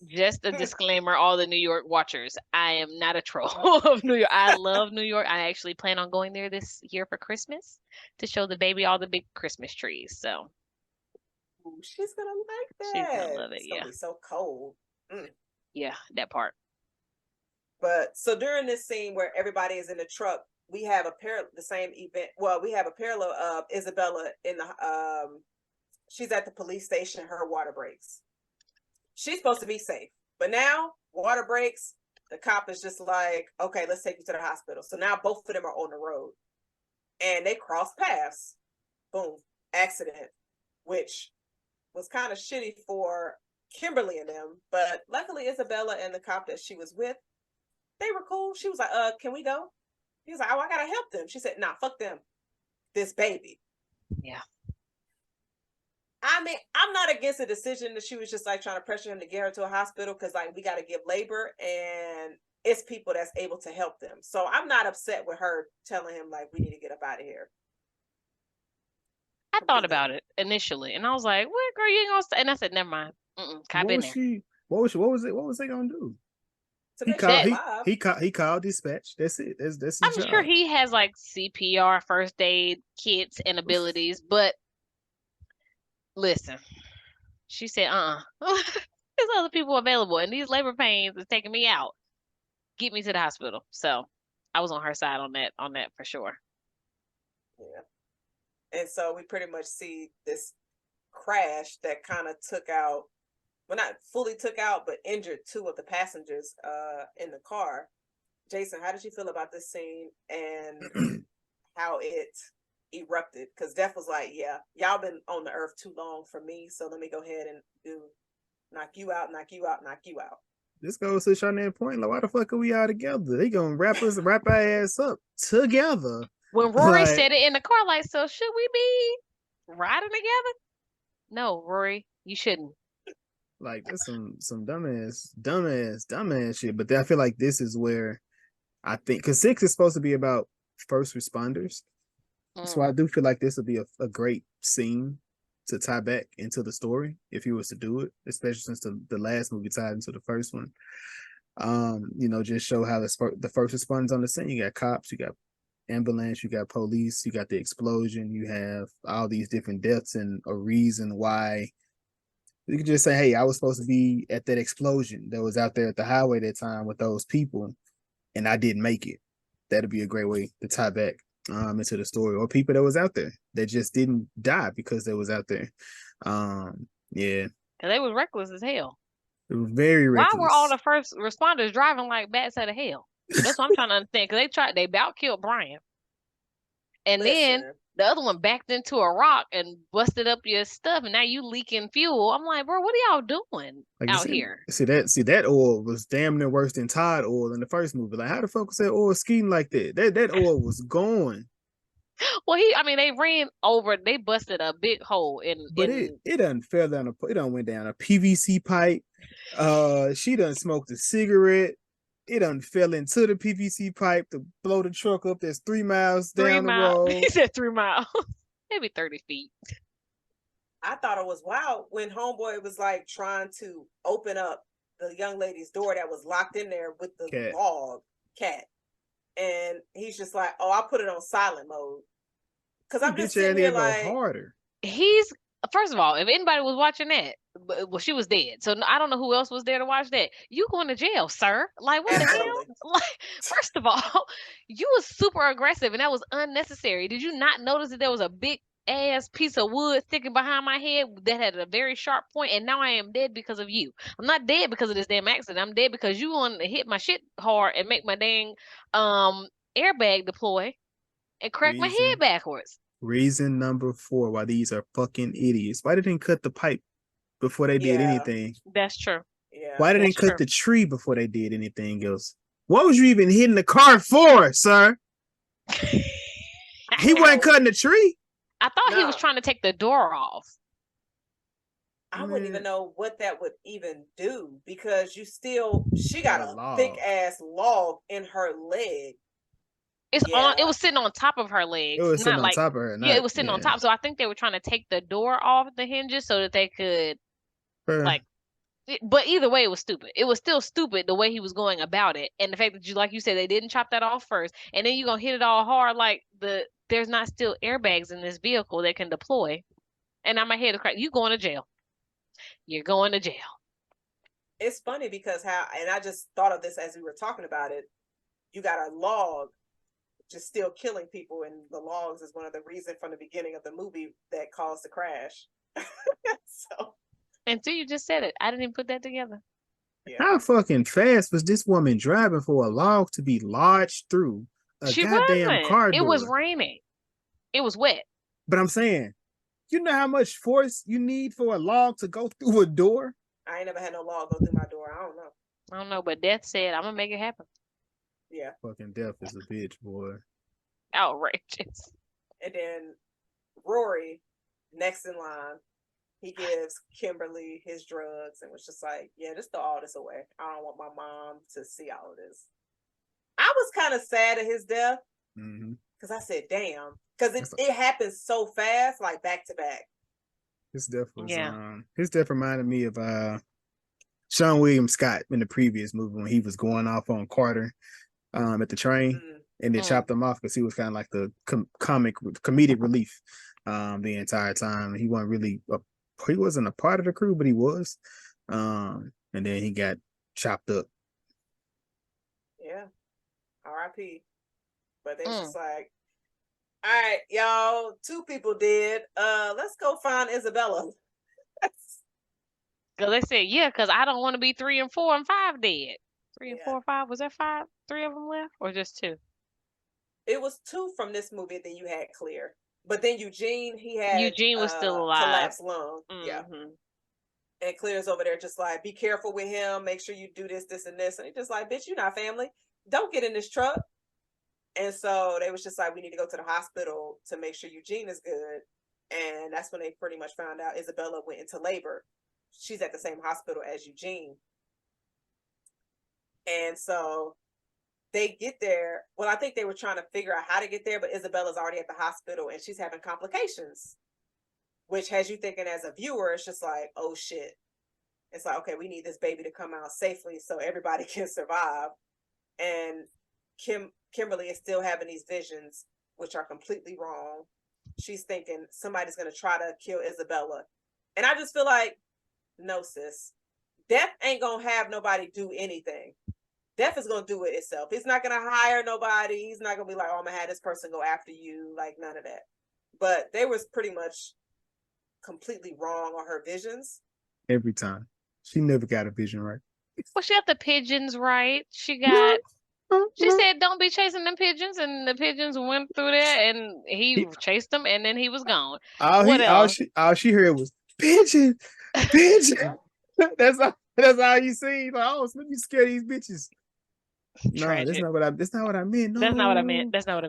Just a disclaimer, all the New York watchers. I am not a troll of New York. I love New York. I actually plan on going there this year for Christmas to show the baby all the big Christmas trees. So ooh, she's gonna like that. She's gonna love it. It's gonna be so cold. Yeah, that part. But so during this scene where everybody is in the truck, we have the same event. Well, we have a parallel of Isabella in the she's at the police station. Her water breaks. She's supposed to be safe, but now water breaks. The cop is just like, okay, let's take you to the hospital. So now both of them are on the road, and they cross paths. Boom, accident, which was kind of shitty for Kimberly and them. But luckily, Isabella and the cop that she was with, they were cool. She was like, can we go? He was like, oh, I gotta help them. She said, nah, fuck them. This baby. Yeah. I mean, I'm not against the decision that she was just like trying to pressure him to get her to a hospital because like we got to give labor and it's people that's able to help them. So I'm not upset with her telling him like we need to get up out of here. I thought about it initially and I was like, "What, girl, you ain't gonna stay?" And I said, "Never mind." What was they gonna do? to He make sure called he's That alive. he called dispatch. That's it. That's his I'm sure job. he has like CPR, first aid kits and abilities, but listen, she said, there's other people available, and these labor pains is taking me out. Get me to the hospital. So I was on her side on that for sure. Yeah. And so we pretty much see this crash that kind of took out, well, not fully took out, but injured two of the passengers in the car. Jason, how did you feel about this scene and how it erupted? Because Def was like, yeah, y'all been on the earth too long for me, so let me go ahead and knock you out, knock you out, knock you out. This goes to Shanae point. Like, why the fuck are we all together? They gonna wrap our ass up together. When Rory Like, said it in the car, like, so should we be riding together? No, Rory, you shouldn't. like that's some dumbass shit. But I feel like this is where I think because 6 is supposed to be about first responders. So I do feel like this would be a great scene to tie back into the story if he was to do it, especially since the last movie tied into the first one. Just show how the first responders on the scene. You got cops, you got ambulance, you got police, you got the explosion, you have all these different deaths and a reason why. You could just say, hey, I was supposed to be at that explosion that was out there at the highway that time with those people, and I didn't make it. That'd be a great way to tie back into the story, or people that was out there that just didn't die because they was out there. Yeah, Cause they was reckless as hell. it was very Why were all reckless. the first responders driving like bats out of hell? That's what I'm trying to understand. Cause they about killed Brian, and then Listen, the other one backed into a rock and busted up your stuff, and now you leaking fuel. I'm like, bro, what are y'all doing Like out here? see that oil was damn near worse than Tide oil in the first movie. Like, how the fuck was that oil skiing like that? That oil was going. Well, they ran over, they busted a big hole But in. it done fell down it done went down a PVC pipe. She done smoked a cigarette. It done fell into the PVC pipe to blow the truck up that's 3 miles Three down the miles. road. He said 3 miles. Maybe 30 feet. I thought it was wild when Homeboy was like trying to open up the young lady's door that was locked in there with the Cat. log cat. And he's just like, oh, I'll put it on silent mode. Because I'm just sitting here go like, harder. He's, first of all, if anybody was watching that, well, she was dead. So I don't know who else was there to watch that. You going to jail, sir. Like, what the hell? absolutely. Like, first of all, you was super aggressive and that was unnecessary. Did you not notice that there was a big ass piece of wood sticking behind my head that had a very sharp point, and now I am dead because of you? I'm not dead because of this damn accident. I'm dead because you wanted to hit my shit hard and make my dang airbag deploy and crack my head backwards. Reason number 4 why these are fucking idiots. Why they didn't cut the pipe before they did anything? That's true. Yeah. Why didn't they cut true. the tree before they did anything else? What was you even hitting the car for, sir? He wasn't cutting the tree. I thought he was trying to take the door off. I wouldn't even know what that would even do because she got a thick ass log in her leg. It was sitting on top of her legs. It was sitting on top of her. Yeah, it was sitting on top. So I think they were trying to take the door off the hinges so that they could but either way, it was stupid. It was still stupid the way he was going about it. And the fact that like you said, they didn't chop that off first. And then you're going to hit it all hard. Like there's not still airbags in this vehicle that can deploy. And now my head is cracked. You going to jail. You're going to jail. It's funny because and I just thought of this as we were talking about it. You got a log just still killing people, and the logs is one of the reasons from the beginning of the movie that caused the crash. So until you just said it, I didn't even put that together. Yeah. How fucking fast was this woman driving for a log to be lodged through a goddamn car door? It was raining. It was wet. But I'm saying, you know how much force you need for a log to go through a door? I ain't never had no log go through my door. I don't know, but Death said, I'm gonna make it happen. Yeah. Fucking Death is a bitch, boy. Outrageous. And then Rory, next in line, he gives Kimberly his drugs and was just like, yeah, just throw all this away. I don't want my mom to see all of this. I was kind of sad at his death because I said, damn, because it happened so fast, like back to back. His death was his death reminded me of Sean William Scott in the previous movie when he was going off on Carter at the train and then chopped him off because he was kind of like the comedic relief the entire time. He wasn't a part of the crew, but he was. And then he got chopped up. Yeah. R.I.P. But they was just like, all right, y'all, 2 people dead. Let's go find Isabella. Because they said, yeah, because I don't want to be 3 and 4 and 5 dead. 3 and 4 and 5. Was there 5? 3 of them left, or just 2? It was 2 from this movie. Then you had Clear, but then Eugene, he had Eugene was still alive. Collapsed lung. Yeah. And Clear's over there just like, be careful with him. Make sure you do this, this, and this. And he's just like, bitch, you're not family. Don't get in this truck. And so they was just like, we need to go to the hospital to make sure Eugene is good. And that's when they pretty much found out Isabella went into labor. She's at the same hospital as Eugene. And so they get there. Well, I think they were trying to figure out how to get there, but Isabella's already at the hospital and she's having complications, which has you thinking as a viewer, it's just like, oh shit. It's like, okay, we need this baby to come out safely so everybody can survive. And Kimberly is still having these visions, which are completely wrong. She's thinking somebody's going to try to kill Isabella. And I just feel like, no, sis. Death ain't going to have nobody do anything. Death is going to do it itself. He's not going to hire nobody. He's not going to be like, oh, I'm going to have this person go after you. Like, none of that. But they was pretty much completely wrong on her visions. Every time. She never got a vision right. Well, she got the pigeons right. She said, don't be chasing them pigeons. And the pigeons went through there and he chased them and then he was gone. All she heard was, pigeon. That's all you see. Like, oh, let me scare these bitches. No, that's not what I meant. No. That's not what I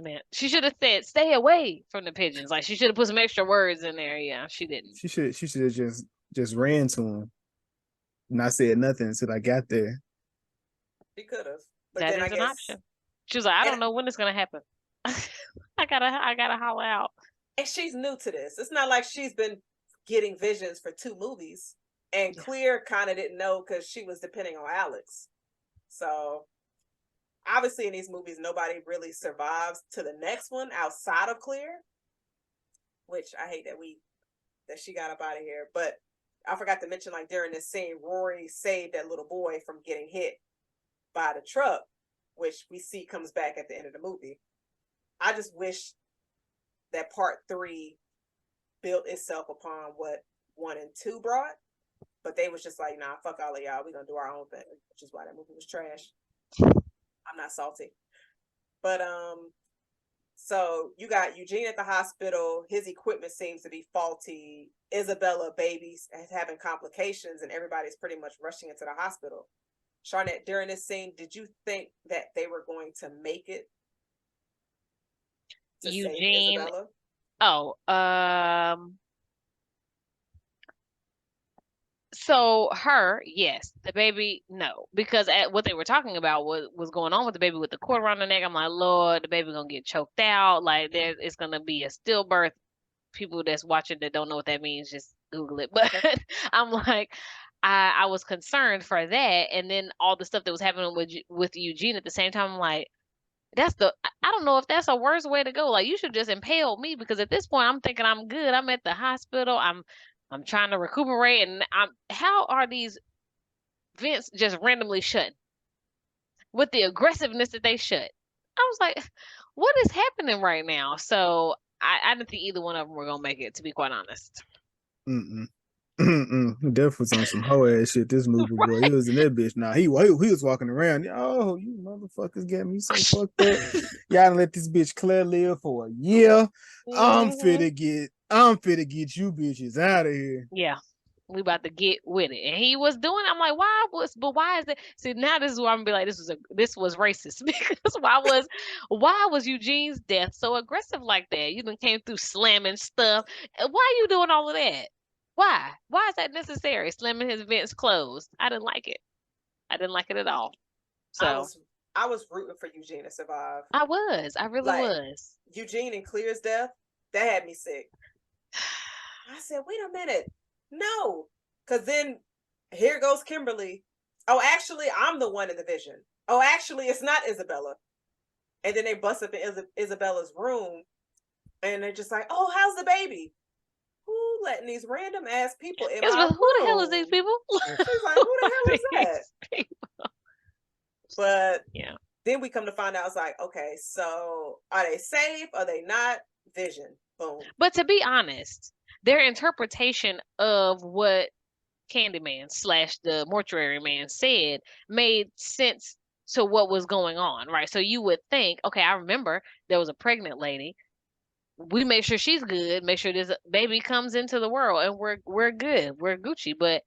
meant. She should have said, stay away from the pigeons. Like, she should have put some extra words in there. Yeah, she didn't. She should have just ran to him. Not said nothing until I got there. She could have. That is an option. She was like, I don't know when it's gonna happen. I gotta holler out. And she's new to this. It's not like she's been getting visions for 2 movies. And Clear kind of didn't know because she was depending on Alex. So obviously in these movies, nobody really survives to the next one outside of Clear. Which I hate that she got up out of here. But I forgot to mention, like, during this scene, Rory saved that little boy from getting hit by the truck, which we see comes back at the end of the movie. I just wish that part 3 built itself upon what 1 and 2 brought, but they was just like, nah, fuck all of y'all. We're going to do our own thing, which is why that movie was trash. I'm not salty. But, so you got Eugene at the hospital. His equipment seems to be faulty. Isabella, baby's having complications, and everybody's pretty much rushing into the hospital. Sharnette, during this scene, did you think that they were going to make it? Eugene. Isabella? So yes. The baby, no. Because what they were talking about was going on with the baby with the cord around the neck. I'm like, Lord, the baby gonna get choked out. Like, it's gonna be a stillbirth. People that's watching that don't know what that means, just Google it. But I'm like, I was concerned for that. And then all the stuff that was happening with Eugene at the same time, I'm like, I don't know if that's a worse way to go. Like, you should just impale me, because at this point I'm thinking I'm good. I'm at the hospital. I'm trying to recuperate, and how are these vents just randomly shut with the aggressiveness that they shut? I was like, what is happening right now? So I didn't think either one of them were gonna make it, to be quite honest. Def was on some hoe ass shit. This movie, boy, he was in that bitch. Nah, he was walking around. Oh, you motherfuckers got me so fucked up. Y'all let this bitch Claire live for a year. I'm fit to get you bitches out of here. Yeah, we about to get with it. And he was doing. I'm like, why is it? See, now this is where I'm gonna be like, this was racist, because why was Eugene's death so aggressive like that? You done came through slamming stuff. Why are you doing all of that? Why? Why is that necessary? Slamming his vents closed. I didn't like it. I didn't like it at all. So I was rooting for Eugene to survive. I really was. Eugene and Clear's death, that had me sick. I said, wait a minute. No. Because then here goes Kimberly Oh, actually, I'm the one in the vision. Oh, actually, it's not Isabella. And then they bust up in Isabella's room, and they're just like, "Oh, how's the baby? Who letting these random ass people in Yes, my but who the hell is room?" these people? She's like, "Who the hell is that?" But yeah. then we come to find out, it's like, okay, so are they safe? Are they not? Vision. Boom. But to be honest, their interpretation of what Candyman / the mortuary man said made sense to what was going on, right? So you would think, okay, I remember there was a pregnant lady. We make sure she's good, make sure this baby comes into the world, and we're good, we're Gucci. But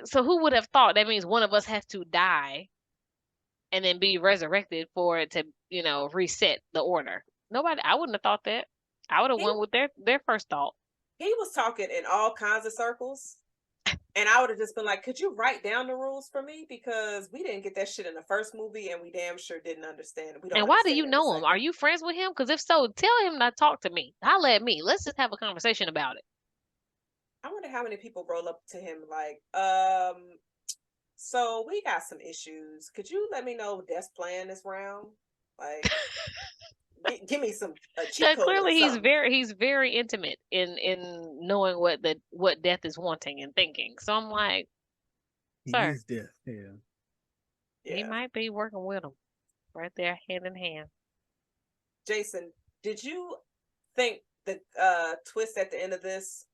so who would have thought that means one of us has to die and then be resurrected for it to, reset the order? Nobody. I wouldn't have thought that. I would have He, went with their first thought. he was talking in all kinds of circles. And I would have just been like, could you write down the rules for me? Because we didn't get that shit in the first movie, and we damn sure didn't understand it. We don't And why do understand you it in the know him? Are second. you friends with him? Because if so, tell him to talk to me. Holla at me. Let's just have a conversation about it. I wonder how many people roll up to him like, so we got some issues. Could you let me know Death's plan this round? Like, give me some cheat code. Clearly, or he's very intimate in knowing what Death is wanting and thinking. So I'm like, He sir, is death. Yeah. he might be working with him right there, hand in hand. Jason, did you think the twist at the end of this?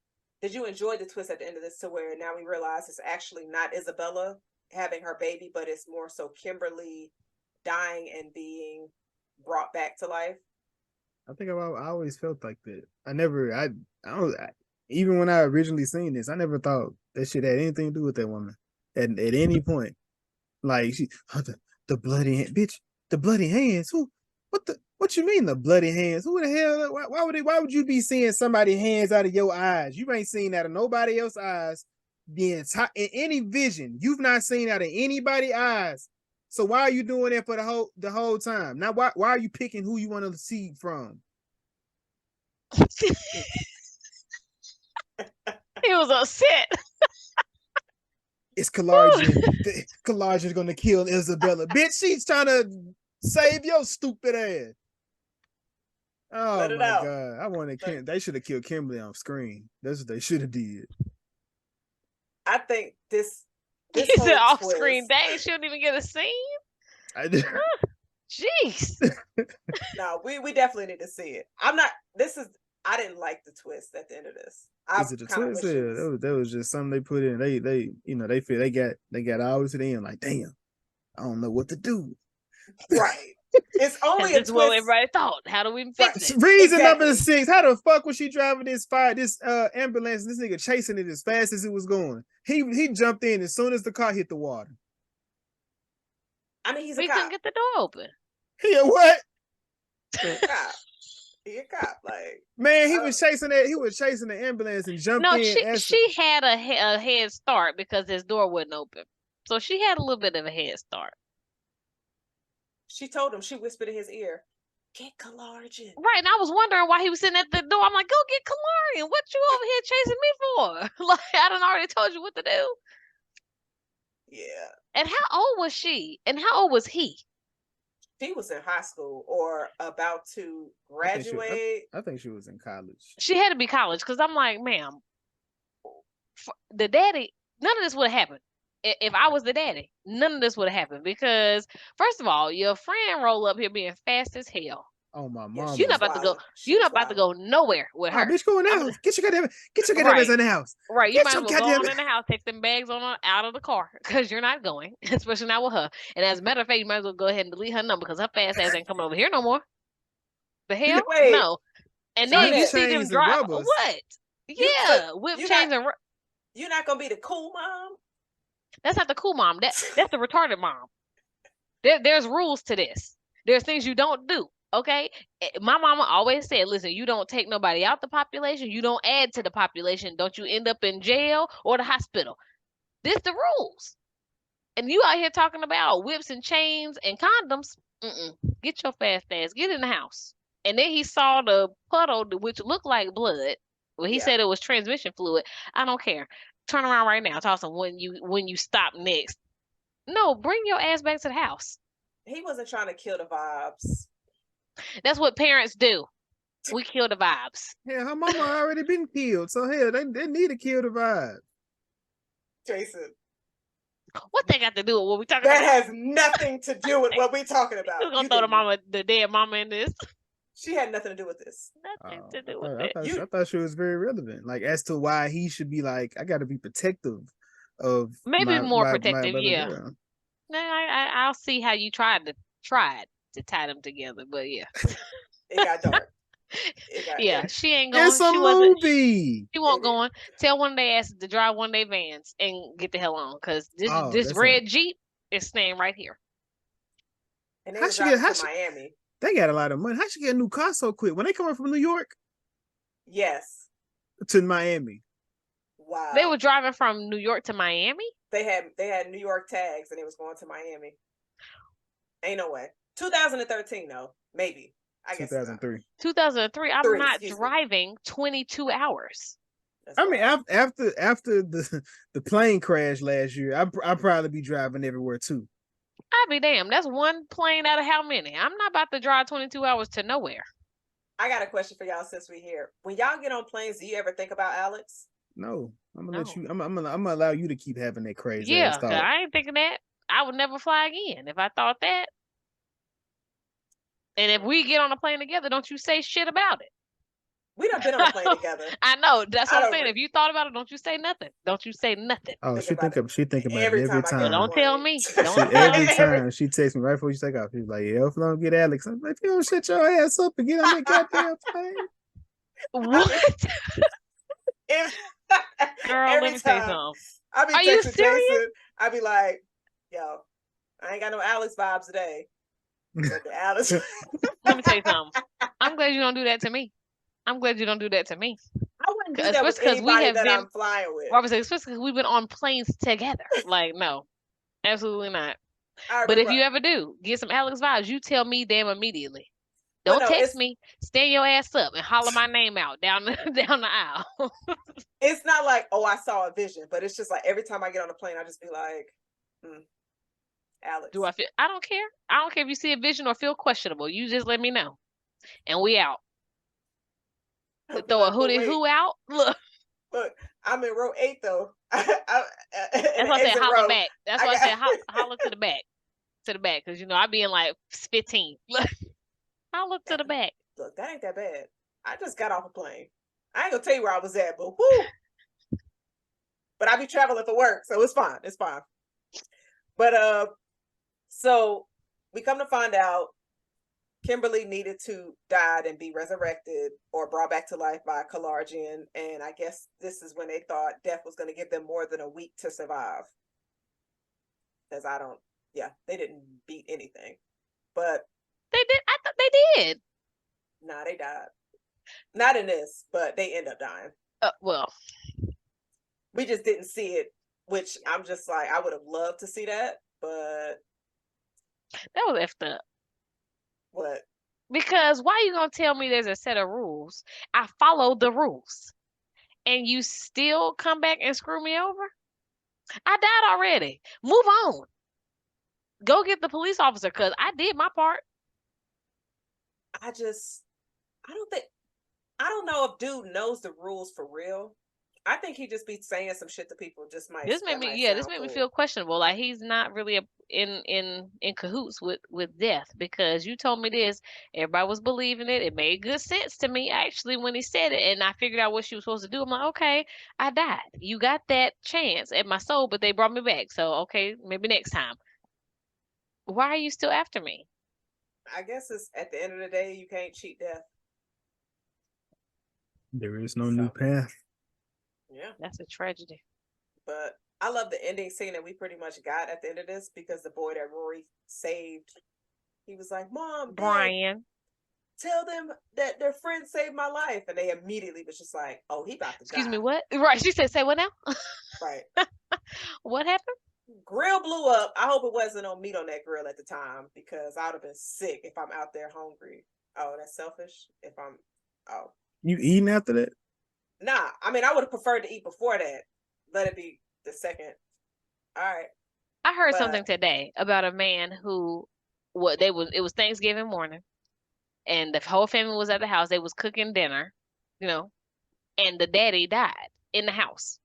Did you enjoy the twist at the end of this to where now we realize it's actually not Isabella having her baby, but it's more so Kimberly dying and being brought back to life? I think I always felt like that. Even when I originally seen this, I never thought that shit had anything to do with that woman at any point. Like the bloody bitch, the bloody hands. What you mean the bloody hands? Who the hell? Why would you be seeing somebody's hands out of your eyes? You ain't seen that of nobody else's eyes. In any vision, you've not seen out of anybody's eyes. So why are you doing that for the whole time? Now why are you picking who you want to see from? He was upset. It's collagen. Collagen's gonna kill Isabella. Bitch, she's trying to save your stupid ass. Oh my god. I want to they should have killed Kimberly on screen. That's what they should have did. I think this He said off screen. Dang, she don't even get a scene. I did. Jeez. No, we definitely need to see it. I didn't like the twist at the end of this. Is it a twist? Yeah, that was just something they put in. They they feel they got all to the end. Like, damn, I don't know what to do. Right. It's only a twist. What everybody thought. How do we fix it? Reason number 6. How the fuck was she driving this ambulance? This nigga chasing it as fast as it was going. He jumped in as soon as the car hit the water. I mean, he's a cop. Couldn't get the door open. He a what? He a cop. He a cop. Like, man, he was chasing that. He was chasing the ambulance and jumped in. No, she had a head start because his door wouldn't open. So she had a little bit of a head start. She told him, she whispered in his ear, get collagen. Right, and I was wondering why he was sitting at the door. I'm like, go get collagen. What you over here chasing me for? Like, I done already told you what to do. Yeah. And how old was she? And how old was he? She was in high school or about to graduate. I think she was in college. She had to be college because I'm like, ma'am, the daddy, none of this would have happened. If I was the daddy, none of this would have happened because, first of all, your friend roll up here being fast as hell. Oh my mom! You're not about to go. You're not about to go nowhere with her. Bitch, go in the house. Get your goddamn ass in the house. Right, you might as well go on in the house, take them bags out of the car because you're not going, especially not with her. And as a matter of fact, you might as well go ahead and delete her number because her fast ass ain't coming over here no more. The hell? Wait, no. And then you see them drive. What? Yeah, whip chains and. You're not gonna be the cool mom. That's not the cool mom. That's the retarded mom. There's rules to this. There's things you don't do. Okay? My mama always said, listen, you don't take nobody out the population. You don't add to the population. Don't you end up in jail or the hospital. This the rules. And you out here talking about whips and chains and condoms. Get your fast ass. Get in the house. And then he saw the puddle, which looked like blood. Well, he said it was transmission fluid. I don't care. Turn around right now. Toss him when you stop next. No, bring your ass back to the house. He wasn't trying to kill the vibes. That's what parents do. We kill the vibes. Yeah, her mama already been killed, so hell, they need to kill the vibe. Jason. What they got to do with what we talking about? That has nothing to do with what we talking about. You're gonna throw the dead mama in this. She had nothing to do with this. Nothing to do with it. I thought she was very relevant. Like, as to why he should be like, I got to be protective of maybe more protective. my yeah. girl. No, I'll see how you tried to tie them together, but yeah. It got dark. She ain't going. It's a movie. She won't going. Tell one of their asses to drive one of their vans and get the hell on, because this red Jeep is staying right here. And they were driving to Miami. They got a lot of money. How she get a new car so quick? When they coming from New York? Yes. To Miami. Wow. They were driving from New York to Miami? They had New York tags and it was going to Miami. Ain't no way. 2013 though. Maybe. I guess 2003. 2003. I'm not driving 22 hours. I mean, after the plane crash last year, I'll probably be driving everywhere too. I'd be damned. That's one plane out of how many? I'm not about to drive 22 hours to nowhere. I got a question for y'all since we're here. When y'all get on planes, do you ever think about Alex? No. I'm gonna let you. I'm gonna allow you to keep having that crazy. Yeah, I ain't thinking that. I would never fly again if I thought that. And if we get on a plane together, don't you say shit about it. We done been on a plane together. I know. That's what I'm saying. If you thought about it, don't you say nothing. Don't you say nothing. Oh, she think about it every time. Well, don't tell me. Every time she texts me right before she take off. She's like, "Yeah, if I don't get Alex," I'm like, "If you don't shut your ass up and get on that goddamn plane." What? Girl, let me say something. Are you serious? Jason, I be like, "Yo, I ain't got no Alex vibes today." Alex. Let me tell you something. I'm glad you don't do that to me. I wouldn't do that with anybody that I'm flying with. Especially because we've been on planes together. Like, no, absolutely not. But if you ever do get some Alex vibes, you tell me damn immediately. Don't text me. Stand your ass up and holler my name out down the aisle. It's not like, oh, I saw a vision, but it's just like every time I get on a plane, I just be like, Alex. Do I feel? I don't care. I don't care if you see a vision or feel questionable. You just let me know, and we out. Throw a who out. Look, I'm in row 8 though. That's why I said holler back. That's why I said holler to the back, because I be in like 15. Look, holler to the back. Look, that ain't that bad. I just got off a plane. I ain't gonna tell you where I was at, but whoo. But I be traveling for work, so it's fine. It's fine. But so we come to find out Kimberly needed to die and be resurrected or brought back to life by Kalarjian. And I guess this is when they thought death was going to give them more than a week to survive. Because they didn't beat anything. But they did. I thought they did. Nah, they died. Not in this, but they end up dying. Well, we just didn't see it, which I'm just like, I would have loved to see that, but that was effed up. What? Because why are you gonna tell me there's a set of rules? I followed the rules, and you still come back and screw me over? I died already. Move on. Go get the police officer, because I did my part. I don't know if dude knows the rules for real. I think he just be saying some shit to people. This made me feel questionable. Like he's not really in cahoots with death, because you told me this. Everybody was believing it. It made good sense to me actually when he said it, and I figured out what she was supposed to do. I'm like, okay, I died. You got that chance at my soul, but they brought me back. So okay, maybe next time. Why are you still after me? I guess it's at the end of the day, you can't cheat death. There is no new path. Yeah. That's a tragedy. But I love the ending scene that we pretty much got at the end of this, because the boy that Rory saved, he was like, Mom, Brian, tell them that their friend saved my life. And they immediately was just like, oh, he about to die. Excuse me, what? Right. She said, say what now? Right. What happened? Grill blew up. I hope it wasn't no meat on that grill at the time, because I would have been sick if I'm out there hungry. Oh, that's selfish. You eating after that? Nah, I mean, I would have preferred to eat before that, let it be the second. All right. I heard But something today about a man who it was Thanksgiving morning and the whole family was at the house. They was cooking dinner, you know, and the daddy died in the house.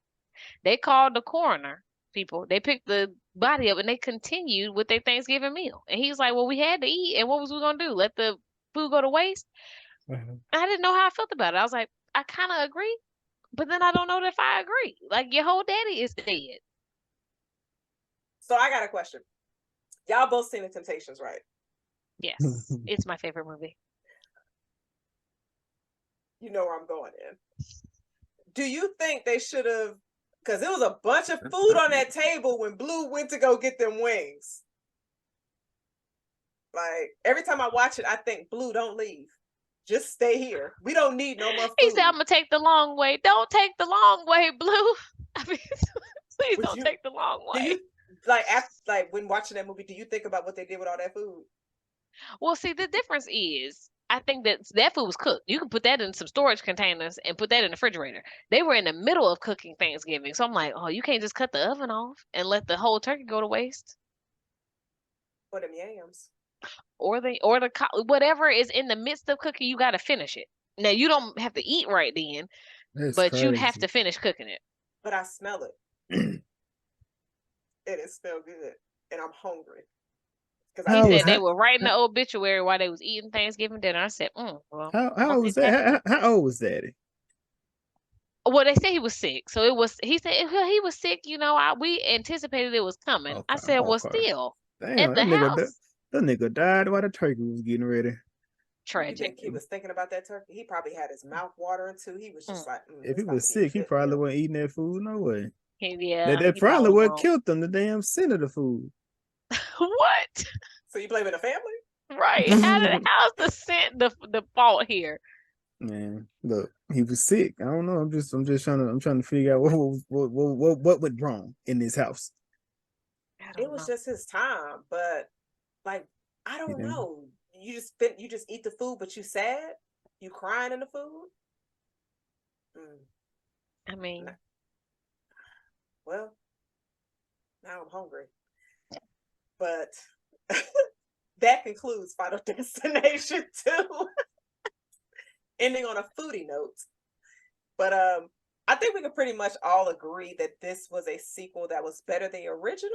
They called the coroner people. They picked the body up and they continued with their Thanksgiving meal. And he was like, "Well, we had to eat, and what was we gonna do? Let the food go to waste?" I didn't know how I felt about it. I was like, I kind of agree, but then I don't know if I agree. Like your whole daddy is dead. So I got a question. Y'all both seen The Temptations, right? Yes, it's my favorite movie. You know where I'm going in. Do you think they should have, because there was a bunch of food on that table when Blue went to go get them wings. Like, every time I watch it, I think, Blue, don't leave. Just stay here. We don't need no more food. He said, "I'm gonna take the long way." Don't take the long way, Blue. I mean, please don't take the long way. Do you, when watching that movie, do you think about what they did with all that food? Well, see, the difference is, I think that food was cooked. You can put that in some storage containers and put that in the refrigerator. They were in the middle of cooking Thanksgiving, so I'm like, oh, you can't just cut the oven off and let the whole turkey go to waste. Or them yams. Or whatever is in the midst of cooking, you got to finish it. Now you don't have to eat right then, but you have to finish cooking it. But I smell it. It smell good, and I'm hungry. He said they were writing the obituary while they was eating Thanksgiving dinner. I said, well, how was that? How old was Daddy? Well, they said he was sick, so it was. He said he was sick. You know, we anticipated it was coming. Okay, I said, well, still damn, at the house. That nigga died while the turkey was getting ready. Tragic. You think he was thinking about that turkey? He probably had his mouth watering too. He was just like, if he was sick, he probably wasn't eating that food. No way. Yeah, that probably what killed them. The damn scent of the food. What? So you blaming the family? Right. How's the scent the fault here? Man, look, he was sick. I don't know. I'm just trying to figure out what went wrong in this house. It was just his time, but like I don't know. You just eat the food, but you sad? You crying in the food? I mean, well, now I'm hungry. But that concludes Final Destination 2. Ending on a foodie note. But I think we can pretty much all agree that this was a sequel that was better than the original.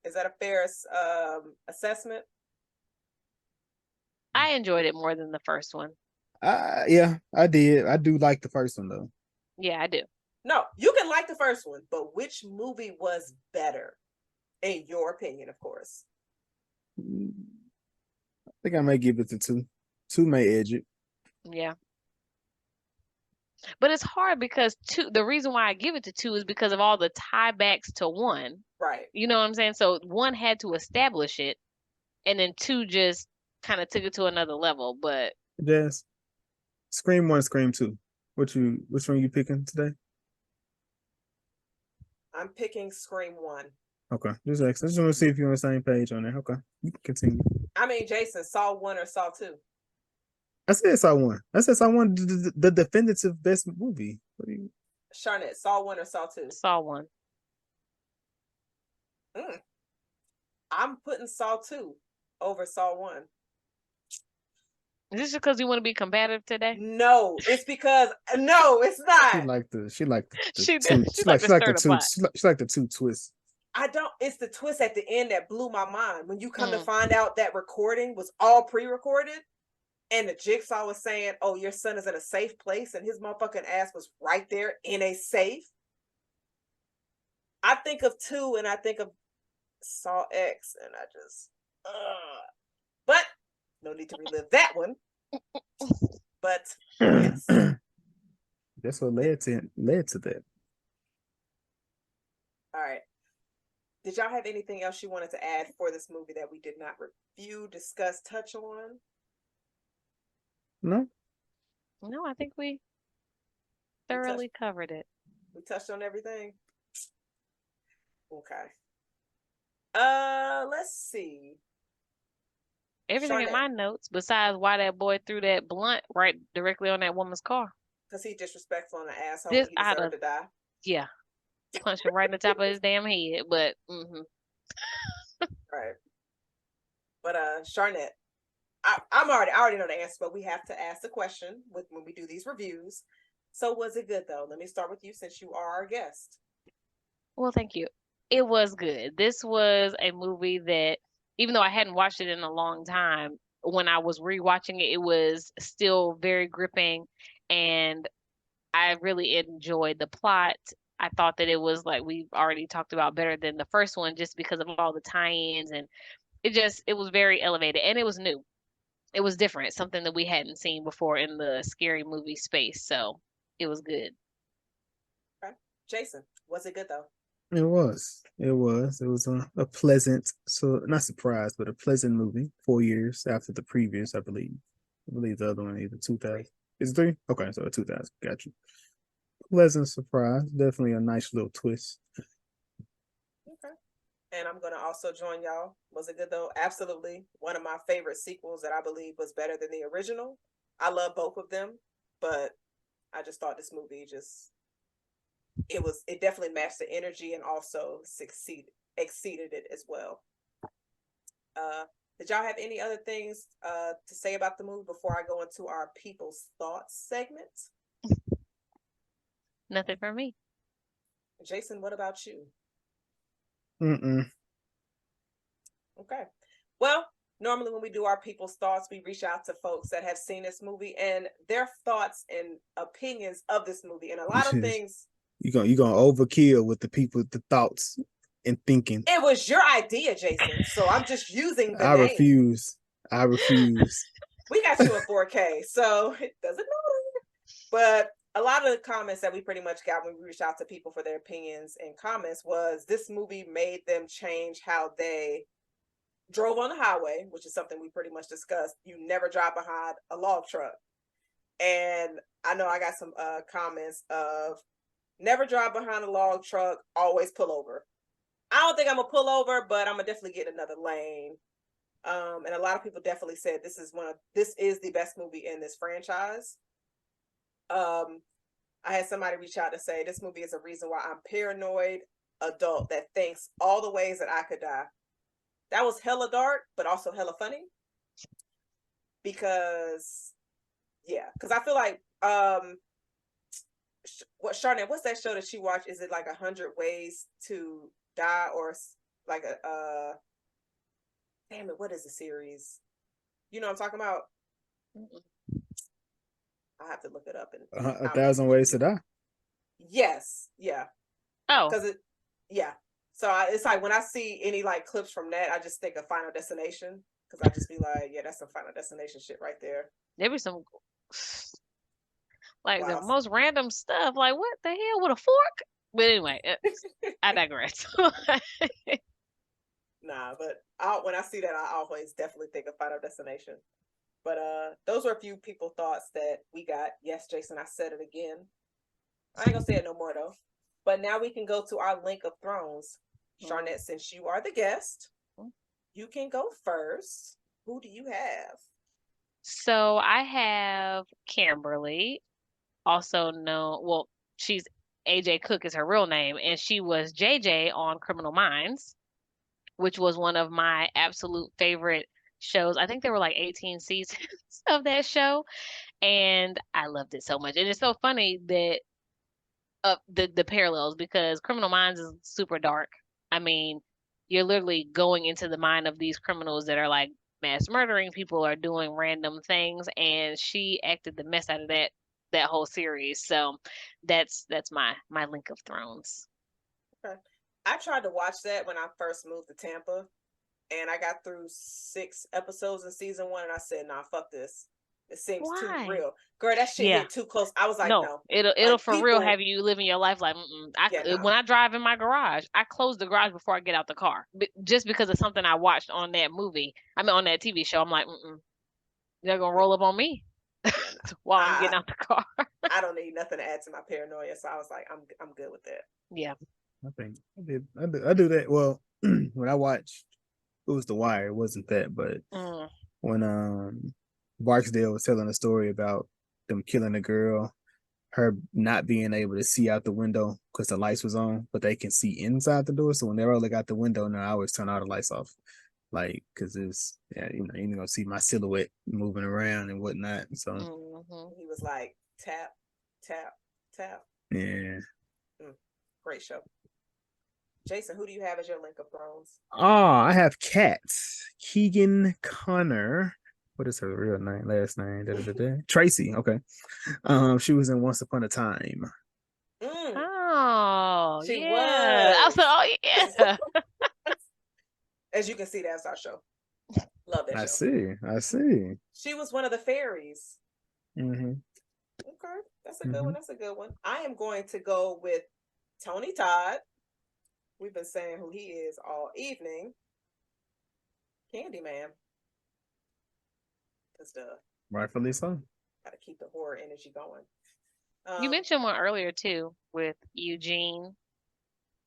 Is that a fair assessment? I enjoyed it more than the first one. Yeah, I did. I do like the first one though. Yeah, I do. No, you can like the first one, but which movie was better, in your opinion, of course? I think I may give it to 2. 2 may edge it. Yeah. But it's hard because the reason why I give it to 2 is because of all the tiebacks to 1. Right. You know what I'm saying? So 1 had to establish it, and then 2 just kind of took it to another level. But Jazz, Scream 1, Scream 2. Which one you picking today? I'm picking Scream 1. Okay, just want to see if you're on the same page on that. Okay, you can continue. I mean, Jason, Saw 1 or Saw 2? I said Saw 1. I said Saw 1, the definitive best movie. What do you? Charnette, Saw 1 or Saw 2? Saw 1. I'm putting Saw 2 over Saw 1. Is this just because you want to be combative today? No, it's because it's not. She liked the 2 twists. I don't. It's the twist at the end that blew my mind. When you come to find out that recording was all pre-recorded, and the Jigsaw was saying, "Oh, your son is in a safe place," and his motherfucking ass was right there in a safe. I think of 2, and I think of Saw X, and I just, but no need to relive that one. But yes, that's what led to that. All right. Did y'all have anything else you wanted to add for this movie that we did not review, discuss, touch on? No, I think we thoroughly covered it. We touched on everything. Okay. Let's see. Everything in my notes, besides why that boy threw that blunt right directly on that woman's car. Because he's disrespectful and an asshole. He deserved to die. Yeah. Punch him right in the top of his damn head. But Right. But Sharnette, I already know the answer, but we have to ask the question when we do these reviews. So was it good though? Let me start with you since you are our guest. well, thank you. It was good. This was a movie that, even though I hadn't watched it in a long time, when I was rewatching it, it was still very gripping, and I really enjoyed the plot. I thought that it was, like we've already talked about, better than the first one just because of all the tie-ins, and it was very elevated, and it was new. It was different, something that we hadn't seen before in the scary movie space. So it was good. Okay. Jason, was it good though? It was. It was. It was a pleasant, so not surprise, but a pleasant movie. 4 years after the previous, I believe. I believe the other one either 2000. Is it 3? Okay, so 2000. Got you. Pleasant surprise. Definitely a nice little twist. Okay. And I'm gonna also join y'all. Was it good though? Absolutely. One of my favorite sequels that I believe was better than the original. I love both of them, but I just thought this movie it definitely matched the energy and also exceeded it as well. Did y'all have any other things to say about the movie before I go into our people's thoughts segment? Nothing for me. Jason, what about you? Mm-mm. Okay. Well, normally when we do our people's thoughts, we reach out to folks that have seen this movie and their thoughts and opinions of this movie. And a lot of things. You're gonna overkill with the people, the thoughts and thinking. It was your idea, Jason. So I'm just using the I name. refuse. I refuse. We got you in 4K, so it doesn't matter. But a lot of the comments that we pretty much got when we reached out to people for their opinions and comments was this movie made them change how they drove on the highway, which is something we pretty much discussed. You never drive behind a log truck. And I know I got some comments of never drive behind a log truck, always pull over. I don't think I'm gonna pull over, but I'm gonna definitely get another lane. And a lot of people definitely said this is the best movie in this franchise. I had somebody reach out to say this movie is a reason why I'm paranoid adult that thinks all the ways that I could die. That was hella dark, but also hella funny. Because I feel like Charnette, what's that show that she watched? Is it like 100 Ways to Die or like a damn it, what is the series? You know what I'm talking about? I have to look it up. And 1,000 Ways to Die. Yes, yeah. Oh, because So it's like when I see any like clips from that, I just think of Final Destination because I just be like, yeah, that's some Final Destination shit right there. there was some like the most random stuff. Like what the hell with a fork? But anyway, I digress. Nah, but when I see that, I always definitely think of Final Destination. But those were a few people thoughts that we got. Yes, Jason, I said it again. I ain't gonna say it no more though. But now we can go to our link of thrones. Charnette, since you are the guest, you can go first. Who do you have? So I have Kimberly, also known, well, she's AJ Cook is her real name, and she was JJ on Criminal Minds, which was one of my absolute favorite shows. I think there were like 18 seasons of that show, and I loved it so much. And it's so funny that the parallels because Criminal Minds is super dark. I mean, you're literally going into the mind of these criminals that are like mass murdering people or doing random things, and she acted the mess out of that whole series. So that's my Link of Thrones. Okay. I tried to watch that when I first moved to Tampa, and I got through 6 episodes in season 1, and I said, "Nah, fuck this. It seems too real, girl. That shit hit too close." I was like, "No." It'll like, for real have you living your life like. When I drive in my garage, I close the garage before I get out the car, just because of something I watched on that movie. I mean, on that TV show. I'm like, they're gonna roll up on me while I'm getting out the car. I don't need nothing to add to my paranoia, so I was like, I'm good with that. Yeah, I think I do that. Well, when I watched, it was The Wire. It wasn't that, but when Barksdale was telling a story about them killing a girl, her not being able to see out the window because the lights was on, but they can see inside the door. So when they're all like out the window, now I always turn all the lights off, like because it's you know, you're gonna see my silhouette moving around and whatnot. So he was like tap, tap, tap. yeah. Great show. Jason, who do you have as your link of thrones? Oh, I have Cats. Keegan Connor. What is her real name? Last name? Tracy. Okay. She was in Once Upon a Time. Oh, she yeah. was. I said, oh yeah. As you can see, that's our show. Love that show. I see. She was one of the fairies. Mm-hmm. Okay, that's a good one. That's a good one. I am going to go with Tony Todd. We've been saying who he is all evening. Candyman. Because Rightfully so. gotta keep the horror energy going. You mentioned one earlier too with Eugene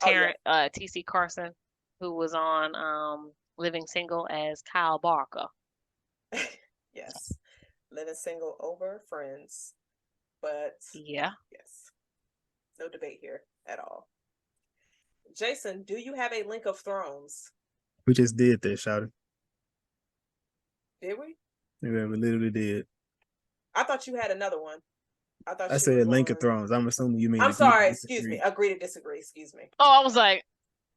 T.C. Carson, who was on Living Single as Kyle Barker. Yes. Living single over Friends. But yeah. Yes. No debate here at all. Jason, do you have a link of thrones? We just did that, shouted. Did we? Yeah, we literally did. I thought you had another one. I said Link of Thrones. I'm assuming you mean. I'm sorry. Excuse me. Agree to disagree. Excuse me. Oh, I was like,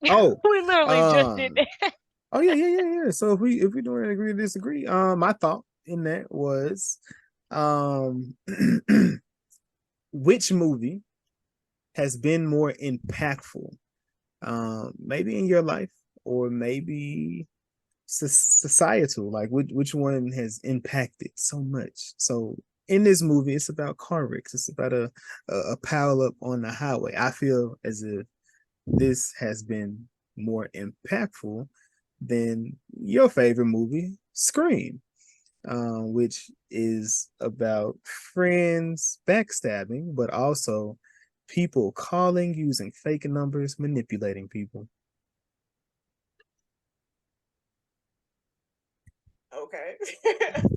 oh, we literally just did that. Oh yeah. So if we doing agree to disagree, my thought in that was, which movie has been more impactful, maybe in your life or maybe societal, like which one has impacted so much? So in this movie, it's about car wrecks. It's about a pile up on the highway. I feel as if this has been more impactful than your favorite movie, Scream, which is about friends backstabbing, but also people calling, using fake numbers, manipulating people. Okay.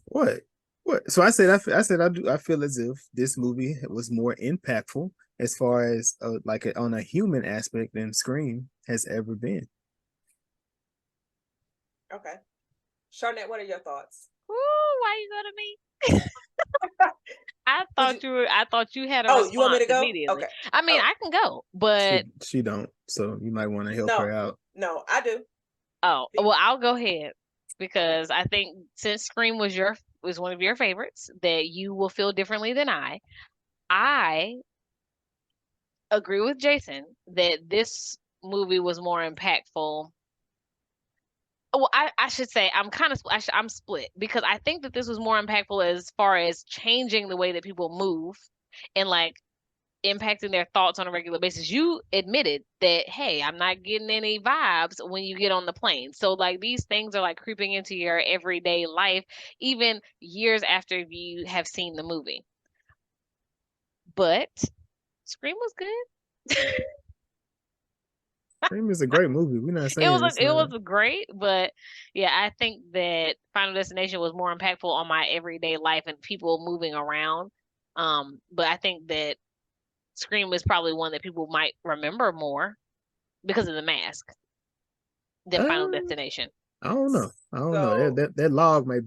What? So I said I feel as if this movie was more impactful as far as on a human aspect than Scream has ever been. Okay. Charnette, what are your thoughts? Ooh, why you go to me? I thought you had a response you want me to go? immediately. Okay. I mean, I can go, but she don't. So you might want to help her out. No, I do. Oh, well, I'll go ahead because I think since Scream was one of your favorites, that you will feel differently than I. I agree with Jason that this movie was more impactful. Well, I should say I'm split because I think that this was more impactful as far as changing the way that people move and like impacting their thoughts on a regular basis. You admitted that, hey, I'm not getting any vibes when you get on the plane. So like these things are like creeping into your everyday life, even years after you have seen the movie. But Scream was good. Scream is a great movie. We're not saying it was great, but yeah, I think that Final Destination was more impactful on my everyday life and people moving around. But I think that Scream is probably one that people might remember more because of the mask than Final Destination. I don't know. That log may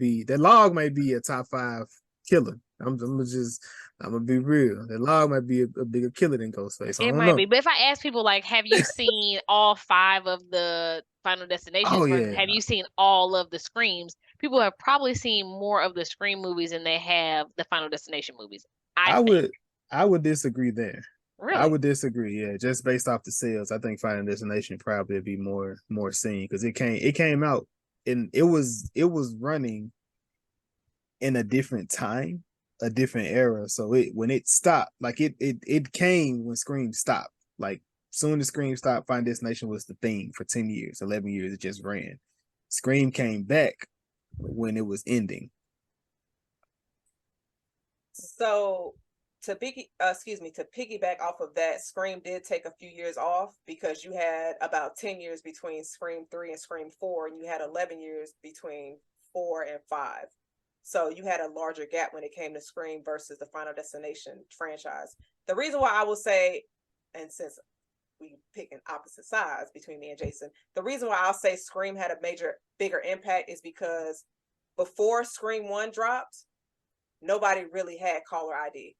be a top 5 killer. I'm gonna be real. That log might be a bigger killer than Ghostface. I don't know. Be. But if I ask people like, have you seen all 5 of the Final Destinations? Have you seen all of the Screams? People have probably seen more of the Scream movies than they have the Final Destination movies. I would disagree there. Really? I would disagree. Yeah, just based off the sales, I think Final Destination probably would be more seen because it came out and it was running in a different time, a different era. So when it stopped, like it came when Scream stopped. Like soon as Scream stopped, Final Destination was the thing for 10 years, 11 years. It just ran. Scream came back when it was ending. So to piggyback off of that, Scream did take a few years off because you had about 10 years between Scream 3 and Scream 4, and you had 11 years between 4 and 5. So you had a larger gap when it came to Scream versus the Final Destination franchise. The reason why I will say, and since we picking opposite sides between me and Jason, the reason why I'll say Scream had a bigger impact is because before Scream 1 dropped, nobody really had caller ID.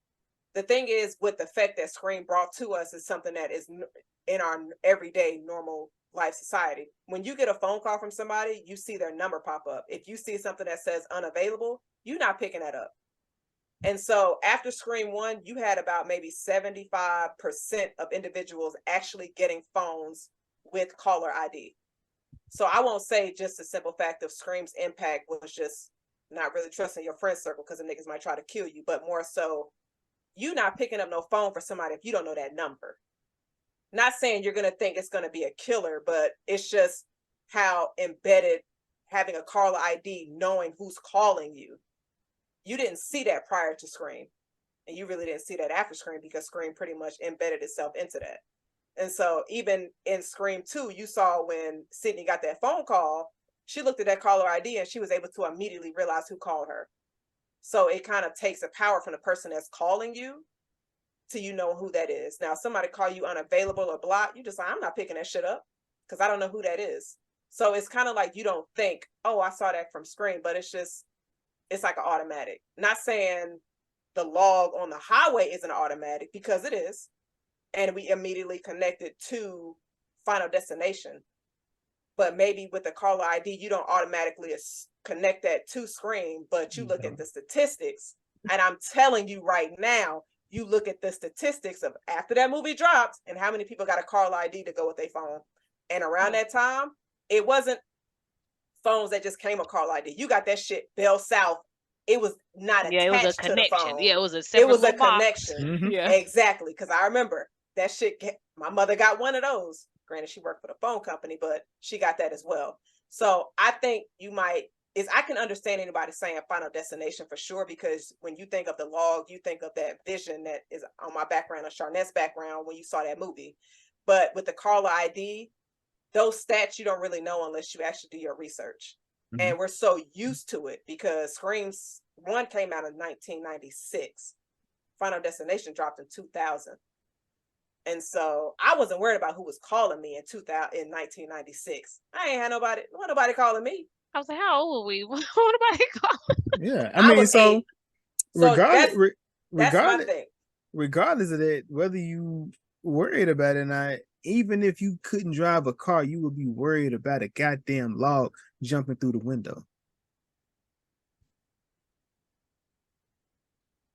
The thing is, with the fact that Scream brought to us is something that is in our everyday normal life society. When you get a phone call from somebody, you see their number pop up. If you see something that says unavailable, you're not picking that up. And so after Scream 1, you had about maybe 75% of individuals actually getting phones with caller ID. So I won't say just the simple fact of Scream's impact was just not really trusting your friend circle because the niggas might try to kill you, but more so you not picking up no phone for somebody if you don't know that number. Not saying you're going to think it's going to be a killer, but it's just how embedded having a caller ID, knowing who's calling you. You didn't see that prior to Scream. And you really didn't see that after Scream because Scream pretty much embedded itself into that. And so even in Scream 2, you saw when Sydney got that phone call, she looked at that caller ID and she was able to immediately realize who called her. So it kind of takes the power from the person that's calling you to you know who that is. Now, somebody call you unavailable or blocked, you just like, I'm not picking that shit up because I don't know who that is. So it's kind of like you don't think, oh, I saw that from Scream, but it's like an automatic. Not saying the log on the highway isn't automatic because it is. And we immediately connected to Final Destination. But maybe with the caller ID, you don't automatically connect that to Scream, but you look at the statistics. And I'm telling you right now, you look at the statistics of after that movie dropped and how many people got a caller ID to go with their phone. And around that time, it wasn't phones that just came with caller ID. You got that shit Bell South. It was not attached it was a to the connection. phone. Yeah, it was a separate It was a box. connection. Mm-hmm. Yeah, exactly. Because I remember that shit. My mother got one of those. Granted, she worked for the phone company, but she got that as well. So I think I can understand anybody saying Final Destination for sure, because when you think of the log, you think of that vision that is on my background, or Charnette's background when you saw that movie. But with the caller ID, those stats you don't really know unless you actually do your research. Mm-hmm. And we're so used to it because Scream 1 came out in 1996. Final Destination dropped in 2000. And so I wasn't worried about who was calling me in 1996. I ain't had nobody calling me. I was like, how old were we? Nobody calling. Yeah, I mean, so regardless, that's my thing. Regardless of that, whether you worried about it or not, even if you couldn't drive a car, you would be worried about a goddamn log jumping through the window.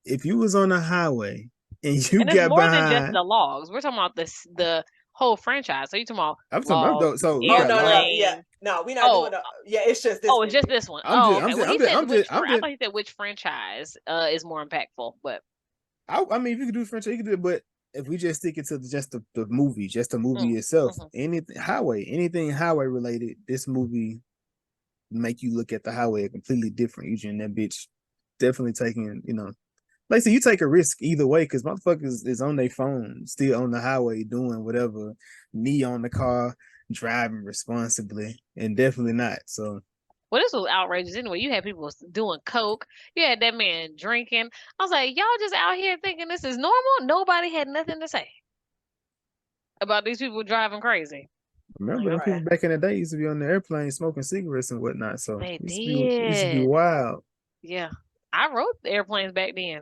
If you was on a highway and you got more behind, than just the logs. We're talking about the whole franchise. So you talking about? I'm talking about no, we're not doing. It's just this. It's just this one. Okay. He said I thought he said which franchise is more impactful, but I mean, if you could do franchise, you could do it. But if we just stick it to just the movie itself, anything highway related, this movie make you look at the highway completely different. Usually, and that bitch definitely taking, like I said, you take a risk either way because motherfuckers is on their phone, still on the highway doing whatever, knee on the car, driving responsibly, and definitely not. So, well, this was outrageous anyway. You had people doing coke. You had that man drinking. I was like, y'all just out here thinking this is normal? Nobody had nothing to say about these people driving crazy. Remember, people back in the day used to be on the airplane smoking cigarettes and whatnot. So they did. It used to be wild. Yeah, I rode the airplanes back then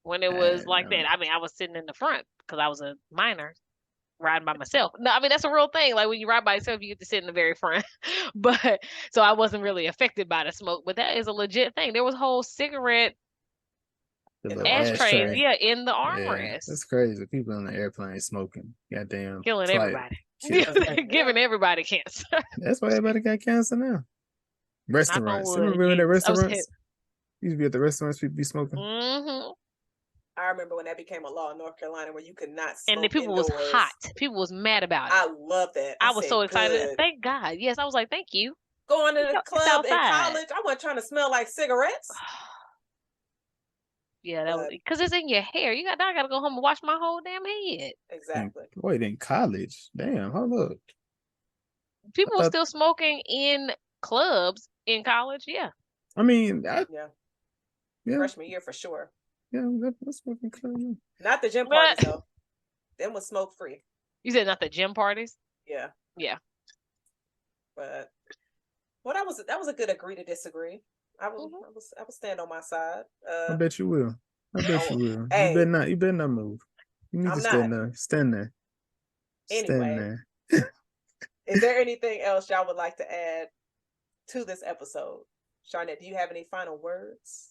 when it was like that. I mean, I was sitting in the front because I was a minor riding by myself. No, I mean, that's a real thing. Like when you ride by yourself, you get to sit in the very front. But so I wasn't really affected by the smoke, but that is a legit thing. There was whole cigarette ashtrays, in the armrest. Yeah, that's crazy. People on the airplane smoking. Goddamn. Killing everybody. Giving everybody cancer. That's why everybody got cancer now. Restaurants. Remember the restaurants? Used to be at the restaurants, people be smoking. Mm-hmm. I remember when that became a law in North Carolina where you could not smoke and the people indoors. Was hot. People was mad about it. I love that. I was so excited. Good. Thank God. Yes, I was like, thank you. Going to the club in college, I wasn't trying to smell like cigarettes. Yeah, that was because it's in your hair. I gotta go home and wash my whole damn head. Exactly. Wait, in college? Damn, hold up. People were still smoking in clubs in college. Yeah. I mean, Freshman year for sure. Yeah, that's fucking cool. Not the gym parties though. Them was smoke free. You said not the gym parties? Yeah. Yeah. But well, that was a good agree to disagree. I will stand on my side. I bet you will. I bet you will. Hey, You better not move. You need to stand there. Stand there. Stand anyway, there. Is there anything else y'all would like to add to this episode? Sharnette, do you have any final words?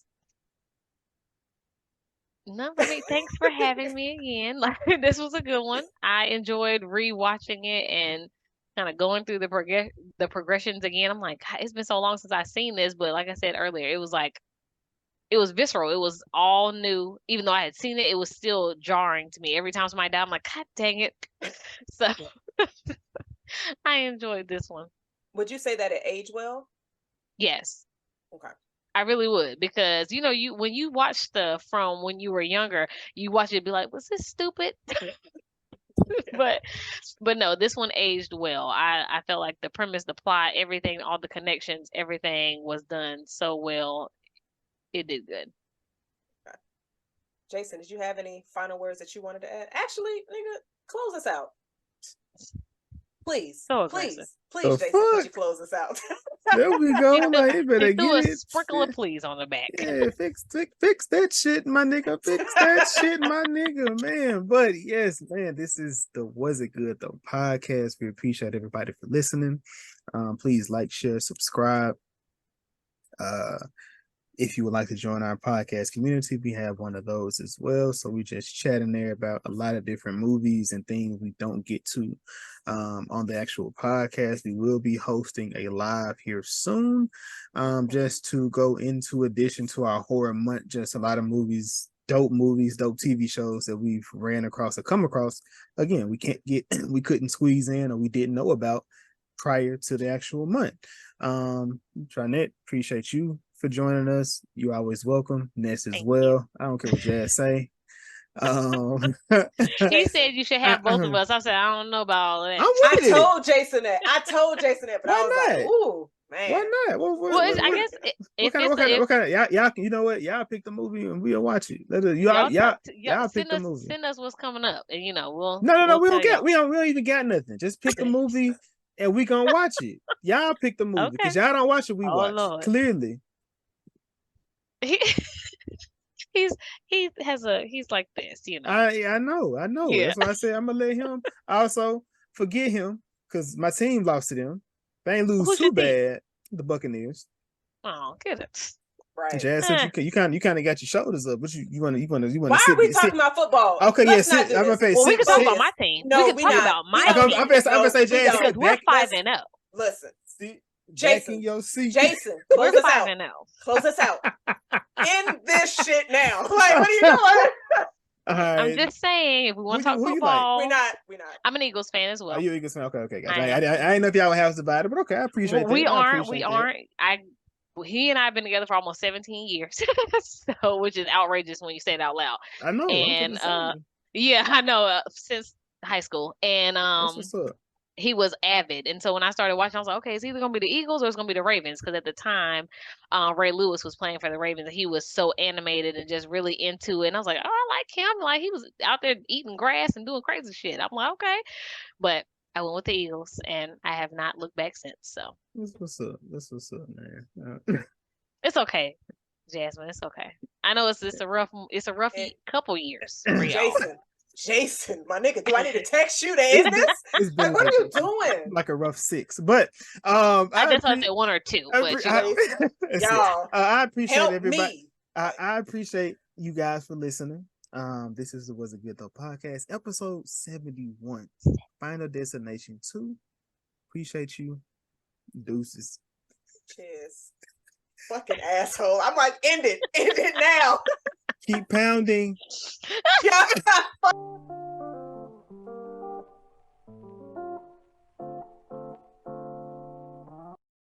No, I mean, thanks for having me again. Like, this was a good one. I enjoyed rewatching it and kind of going through the progressions again. I'm like, God, it's been so long since I've seen this, but like I said earlier, it was like it was visceral. It was all new. Even though I had seen it, it was still jarring to me. Every time somebody died, I'm like, God dang it. So I enjoyed this one. Would you say that it aged well? Yes. Okay. I really would, because you when you watch stuff from when you were younger, you watch it and be like, was this stupid? but no, this one aged well. I felt like the premise, the plot, everything, all the connections, everything was done so well. It did good. Okay. Jason, did you have any final words that you wanted to add? Actually, nigga, close us out. Please, please, Jason, could you close us out? There we go. Like, you better get it. Sprinkle of please on the back. Yeah, fix that shit, my nigga. Fix that shit, my nigga, man. But yes, man, this is the Was It Good Though podcast. We appreciate everybody for listening. Please like, share, subscribe. If you would like to join our podcast community, we have one of those as well. So we just chatting there about a lot of different movies and things we don't get to on the actual podcast. We will be hosting a live here soon, just to go into addition to our horror month, just a lot of movies, dope TV shows that we've ran across or come across. Again, we couldn't squeeze in or we didn't know about prior to the actual month. Trinette, appreciate you for joining us. You're always welcome. Ness as well. I don't care what Jazz say. He said you should have both of us. I said, I don't know about all that. I told Jason that, but I was like, ooh, man. Why not? I guess what kind of y'all you know what? Y'all pick the movie and we'll watch it. Y'all pick the movie. Send us what's coming up, and we'll we don't even got nothing. Just pick a movie and we gonna watch it. Y'all pick the movie because y'all don't watch it. We watch. Lord. Clearly. He's like this, I know. Yeah. That's why I say I'm gonna let him. Also, forget him because my team lost to them. They ain't lose too bad. The Buccaneers. Oh, get it. Right. Jazz said you kind of got your shoulders up, but you want to. Why are we talking about football? Okay, yes. I'm gonna say. Well, we can talk about my team. No, we can talk about my team. I'm gonna say, Jazz, because we're 5-0. Listen, Jason, in your seat. Jason, close us out. Close us out. End this shit now. Like, what are you doing? I'm just saying, if we want to talk football, we're not. I'm an Eagles fan as well. Are you an Eagles fan? Okay, guys. I didn't know if y'all would have divided, but okay, I appreciate that. We aren't. He and I have been together for almost 17 years, so which is outrageous when you say it out loud. I know. And yeah, I know since high school, and what's up? He was avid, and so when I started watching, I was like, okay, it's either gonna be the Eagles or it's gonna be the Ravens, because at the time, Ray Lewis was playing for the Ravens, and he was so animated and just really into it. And I was like, oh, I like him. Like, he was out there eating grass and doing crazy shit. I'm like, okay, but I went with the Eagles, and I have not looked back since. So that's what's up, man. It's okay, Jasmine. It's okay. I know it's a rough couple years for y'all. Jason, my nigga, do I need to text you to end this? Like, what are you doing? Like a rough 6, but I just said 1 or 2. But y'all, I appreciate everybody. Me. I appreciate you guys for listening. This is the Was It Good Though podcast, episode 71, Final Destination 2. Appreciate you, deuces. Cheers. Fucking asshole. I'm like, end it now. Keep pounding. Yeah.